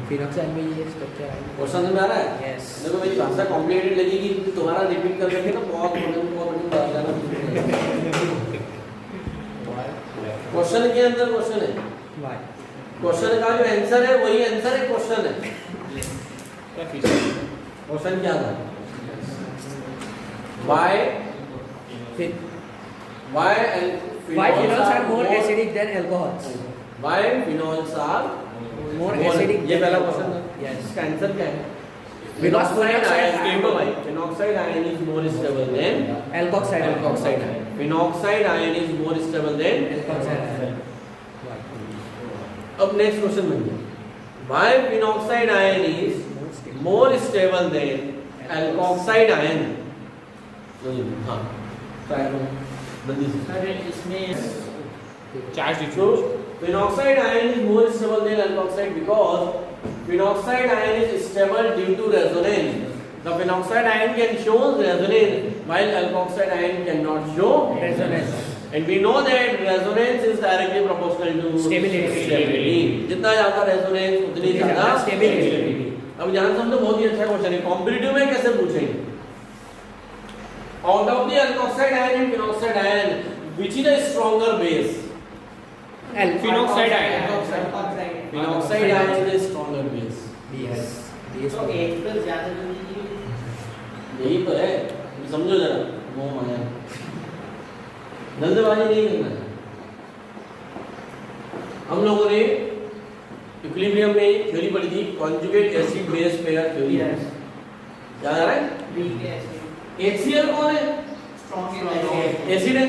Phenoxide में ये स्ट्रक्चर है। क्वेश्चन समझ में आ रहा है। Yes. देखो मेरी भाषा कॉम्प्लिकेटेड लगेगी क्योंकि तुम्हारा रिपीट कर करके ना बहुत बात जाना। क्वेश्चन के अंदर क्वेश्चन है, Why? क्वेश्चन का जो आंसर है वही आंसर है क्वेश्चन है। क्वेश्चन क्या था, why Why phenols are more acidic than alcohols? Why phenols are More acidic. ये पहला क्वेश्चन था। Yes. इसका आंसर क्या है, Because phenoxide ion is more stable then Alkoxide. alkoxide ion. Phenoxide ion is more stable than Alkoxide. अब next question बन गया, why phenoxide ion is more stable than alkoxide ion? हाँ try करो जल्दी से। सर इसमें charge So phenoxide ion is more stable than alkoxide because phenoxide ion is stable due to resonance. The phenoxide ion can show resonance while alkoxide ion cannot show Resonance. And we know that resonance is directly proportional to Stability. जितना ज्यादा resonance उतनी ज्यादा Stability. अब ध्यान समझो, बहुत ही अच्छा question है, कॉम्पिटिटिव में कैसे पूछेंगे। Out of the alkoxide ion and phenoxide ion, which is a stronger base? Phenoxide ion. Phenoxide ion is a stronger base. Yes. तो एक पर ज्यादा तो नहीं, यही तो है, समझो जरा मोह माया, जल्दबाजी नहीं करना है। हम लोगों ने इक्विलिब्रियम में थ्योरी पढ़ी थी, conjugate acid base pair theory. याद आ रहा है? वीक एसिड HCl कौन है? स्ट्रॉन्ग एसिड है।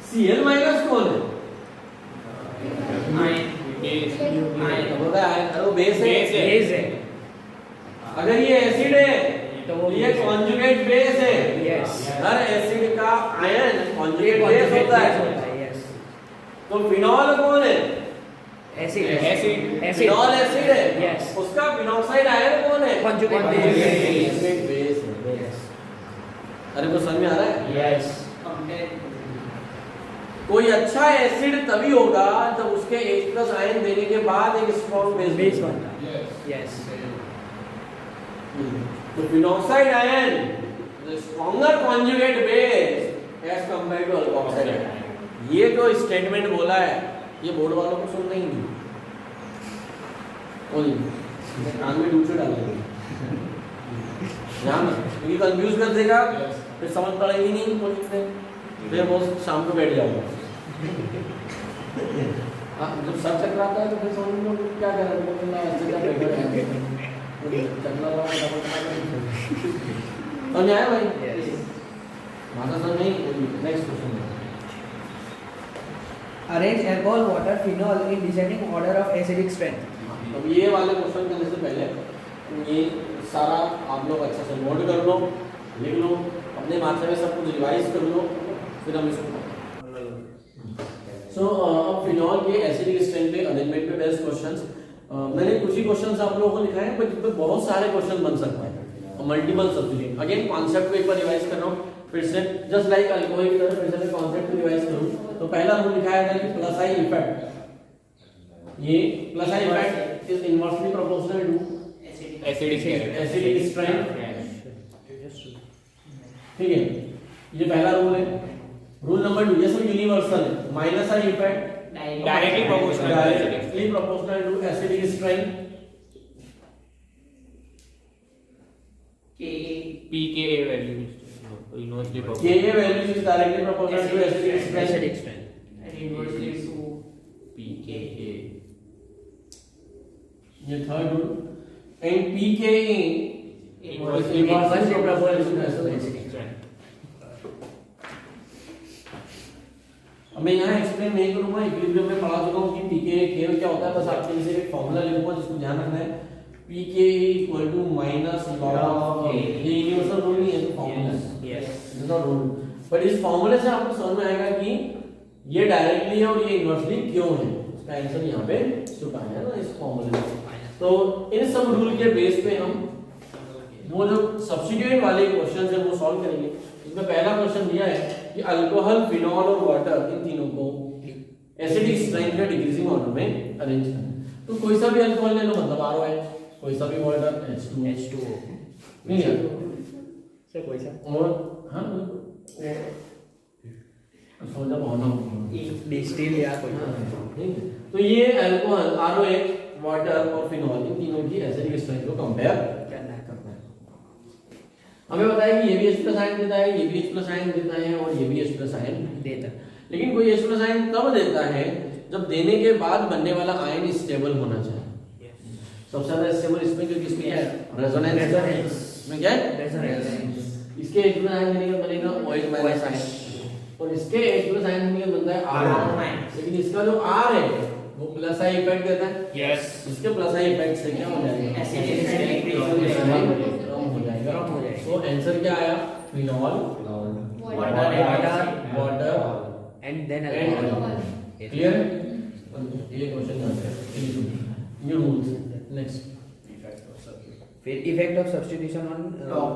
Cl माइनस कौन है? आयन बोलता है अरे वो बेस है। Base है. अगर ये एसिड है तो वो ये कॉन्जुगेट बेस है। Yes. हर एसिड का आयन कॉन्जुगेट बेस होता है। Yes. तो फिनॉल कौन है? Acid. Acid. फिनॉल एसिड है। Yes. उसका फिनॉक्साइड आयन कौन है? Conjugate base. Conjugate base है। Yes. अरे वो समझ में आ रहा है? Yes. कंपेयर कोई अच्छा एसिड तभी होगा जब उसके H+ आयन देने के बाद एक स्ट्रॉन्ग बेस बनता है। Yes. यस तो phenoxide ion stronger conjugate base as compare to alkoxide ion. ये जो स्टेटमेंट बोला है ये बोर्ड वालों को सुनना ही नहीं। कान में दूसरे डालेंगे ध्यान, क्योंकि कंफ्यूज कर देगा, फिर समझ पड़ेगी नहीं तो लिखते, फिर वो शाम को बैठ जाओगे। जब सर चकराता है तो फिर समझ लो क्या कर रहे हैं, समझ आया भाई? माता समझ नहीं। Next question arrange alcohol water phenol in descending order of acidic strength. अब ये वाले क्वेश्चन करने से पहले ये सारा आप लोग अच्छे से नोट कर लो, लिख लो, अपने माथे में सब कुछ रिवाइज कर लो, फिर हम इसको अब फिनॉल के एसिडिक स्ट्रेंथ पे अरेंजमेंट पे बेस्ट क्वेश्चंस मैंने कुछ ही क्वेश्चंस आप लोगों को लिखाए हैं, पर जिसमें बहुत सारे क्वेश्चन बन सकते हैं और मल्टीपल सब्जेक्ट। अगेन कॉन्सेप्ट को एक बार रिवाइज कर रहा हूँ फिर से, जस्ट लाइक अल्कोहल की तरह फिर से मैं कॉन्सेप्ट को रिवाइज करूँ। तो पहला रूल लिखाया था कि प्लस आई इफेक्ट, ये plus I effect is inversely proportional to acidic strength. ठीक है, ये पहला रूल है। रूल नंबर 2 ये सब यूनिवर्सल है। Minus I effect directly proportional to acidic strength. pKa value inversely Ka value is directly proportional to acidic strength. and inversely to pKa ये third rule. And pKa inversely proportional to acidic strength। अब मैं यहाँ explain नहीं करूँगा, equilibrium में पढ़ा चुका हूँ कि pKa K क्या होता है, बस आपके लिए एक फॉर्मूला लिखूंगा जिसको ध्यान रखना है। pKa equal to minus log of K। ये यूनिवर्सल रूल नहीं है, तो फॉर्मूला है। Yes it is not rule, but इस फॉर्मूले से आपको समझ में आएगा कि ये डायरेक्टली है और ये इनवर्सली क्यों है। इसका आंसर यहाँ पे छुपा है ना इस फॉर्मूले में। तो इन सब रूल के बेस पे हम वो जो सब्स्टिट्यूएंट वाले क्वेश्चंस है वो सॉल्व करेंगे। इसमें पहला क्वेश्चन दिया है कि अल्कोहल, फिनॉल और वाटर इन तीनों को एसिडिक स्ट्रेंथ या डिक्रीजिंग ऑर्डर में अरेंज करना है। तो कोई सा भी अल्कोहल ले लो, मतलब ROH, कोई सा भी वाटर H2O नहीं है सर कोई सा और हां सोचा होना डिस्टिल या कोई ठीक है। तो ये अल्कोहल, ROH, वाटर और फिनॉल इन तीनों की एसिडिक स्ट्रेंथ को कंपेयर करना है। हमें बताया कि ये भी H+ आयन देता है, ये भी H+ आयन देता है और ये भी H+ आयन देता है। लेकिन कोई H+ आयन तब देता है जब देने के बाद बनने वाला आयन स्टेबल होना चाहिए। सबसे ज्यादा स्टेबल इसमें क्योंकि इसमें क्या है, रेजोनेंस में क्या है, रेजोनेंस। इसके H+ आयन देने का बनेगा OH- आयन और इसके H+ आयन देने का बनता है R। लेकिन इसका जो R है वो प्लस आई इफेक्ट देता है। yes इसके प्लस आई इफेक्ट से क्या हो जाएगा, एसिडिक स्ट्रेंथ कम हो जाएगा। तो आंसर क्या आया, phenol, water and then clear. ये क्वेश्चन आंसर ये रूल्स। नेक्स्ट फिर effect of substitution on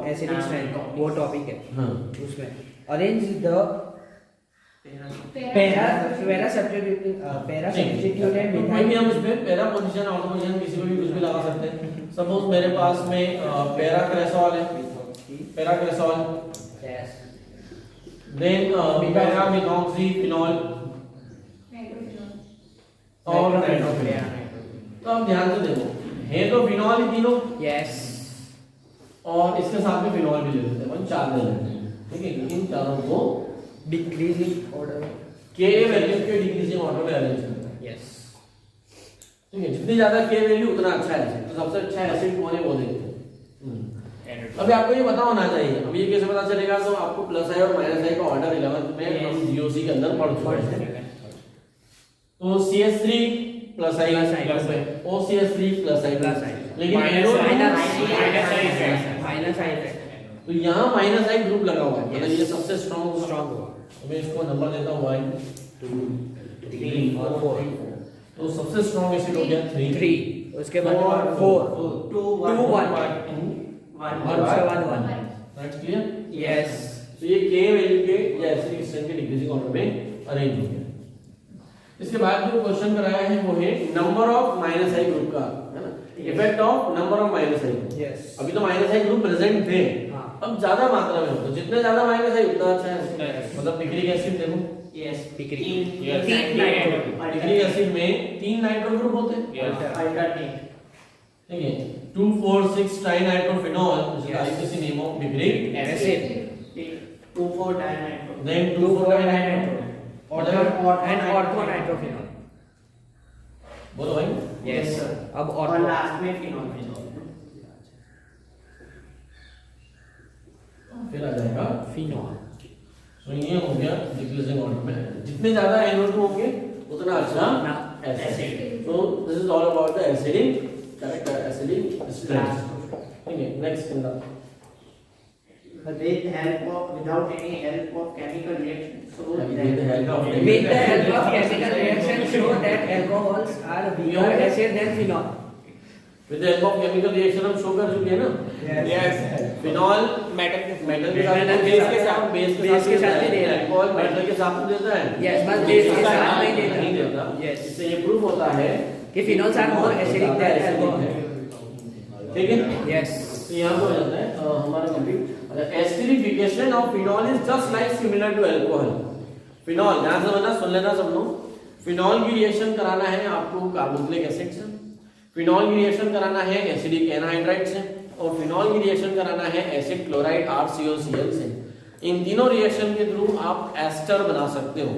acidic strength वो टॉपिक है। हां उसमें अरेंज द पैरा सब्स्टिट्यूटेड कोई भी हम इसमें पैरा पोजीशन, आउट पोजीशन किसी को भी कुछ भी लगा सकते हैं। सपोज मेरे पास में पैरा क्रेसॉल है, para cresol, yes then para methoxy phenol और नाइट्रोफिनॉल। तो अब ध्यान से देखो, है तो फिनॉल ही तीनों, यस और इसके साथ में फिनॉल भी ले लेते हैं, 4 ले लेते हैं। ठीक है, इन चारों को डिक्रीजिंग ऑर्डर Ka वैल्यू के डिक्रीजिंग ऑर्डर में अरेंज करना है। यस ठीक है, जितनी ज्यादा K वैल्यू उतना अच्छा है। तो सबसे अच्छा एसिड कौन है वो देखते हैं। अभी आपको ये पता होना चाहिए। अब ये कैसे पता चलेगा, तो आपको प्लस आई और माइनस आई का ऑर्डर 11th में हम GOC के अंदर पढ़ चुके हैं। तो CH3 प्लस आई, OCH3 प्लस आई, लेकिन माइनस आई तो यहाँ माइनस आई ग्रुप लगा हुआ है, मतलब ये सबसे स्ट्रॉन्ग हुआ। तो मैं इसको नंबर देता हूँ 1 2 3 और 4। तो सबसे स्ट्रॉन्ग एसिड हो गया 3, उसके बाद 4 2 1 और उसके बाद 1। That's clear. यस तो ये K वैल्यू के या एसिडिक स्ट्रेंथ के डिक्रीजिंग ऑर्डर में अरेंज हो गया। इसके बाद जो क्वेश्चन कराया है वो है number of minus I group का, है ना, effect of number of minus I. Yes अभी तो माइनस आई ग्रुप प्रेजेंट थे, हाँ। अब ज्यादा मात्रा में हो तो जितने ज्यादा माइनस आई उतना अच्छा है। मतलब पिक्रिक एसिड देखो, Yes. Picric. Yes. तीन पिक्रिक एसिड में 3 नाइट्रो ग्रुप होते हैं, Yes. अल्टरनेट ठीक है, 2,4,6 trinitrophenol, which is Yes. the IUPAC name of picric acid 2,4 dinitro then 2,4-dininitro and orthonitrophenol. बोलो भाई। Yes sir. अब और ऑर्थो लास्ट में फिनॉल फिर आ जाएगा फिनॉल। तो ये हो गया डिक्रीजिंग ऑर्डर में, जितने ज्यादा NO2 होंगे उतना अच्छा acid. Acid. So this is all about the acidic character, acidic strength, ठीक है। Next in the without any help of chemical reaction. So With the help of With the help of chemical reaction show that alcohols are weaker acid than phenol. With the help of chemical reaction हम show कर चुके हैं ना। Yes. Phenol metal metal के साथ Metal base के साथ base के साथ भी दे रहा है। अल्कोहल मेटल के साथ भी देता है। Yes, बस base के साथ नहीं देता। Yes. इससे ये प्रूफ होता है कि phenols are more acidic than alcohol. ठीक है। Yes. तो यहाँ पे हो जाता है हमारा complete. Esterification of phenol is just like similar to alcohol. Phenol ध्यान से समझना, सुन लेना सब लोग। फिनॉल की रिएक्शन कराना है आपको कार्बोक्सिलिक एसिड से, फिनॉल की रिएक्शन कराना है एसिडिक एनहाइड्राइड से, और फिनॉल की रिएक्शन कराना है एसिड क्लोराइड RCOCl से। इन तीनों रिएक्शन के थ्रू आप एस्टर बना सकते हो।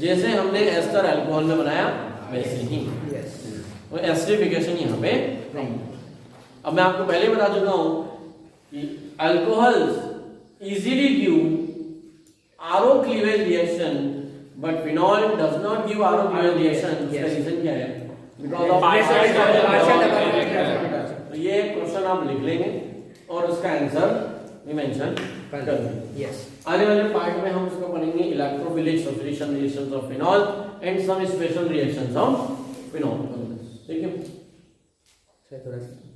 जैसे हमने एस्टर अल्कोहल में बनाया वैसे ही। Yes. तो एस्टरिफिकेशन यहाँ पे नहीं। अब मैं आपको पहले बता चुका हूं कि alcohols easily give RO cleavage reaction, but phenol does not give RO cleavage reaction. उसका रीजन क्या है? बिकॉज़ ऑफ तो ये क्वेश्चन आप लिख लेंगे और उसका आंसर भी मेंशन कर देंगे। Yes. आने वाले पार्ट में हम उसको पढ़ेंगे electrophilic substitution reactions of phenol and some special reactions of phenol. ठीक है। थोड़ा सा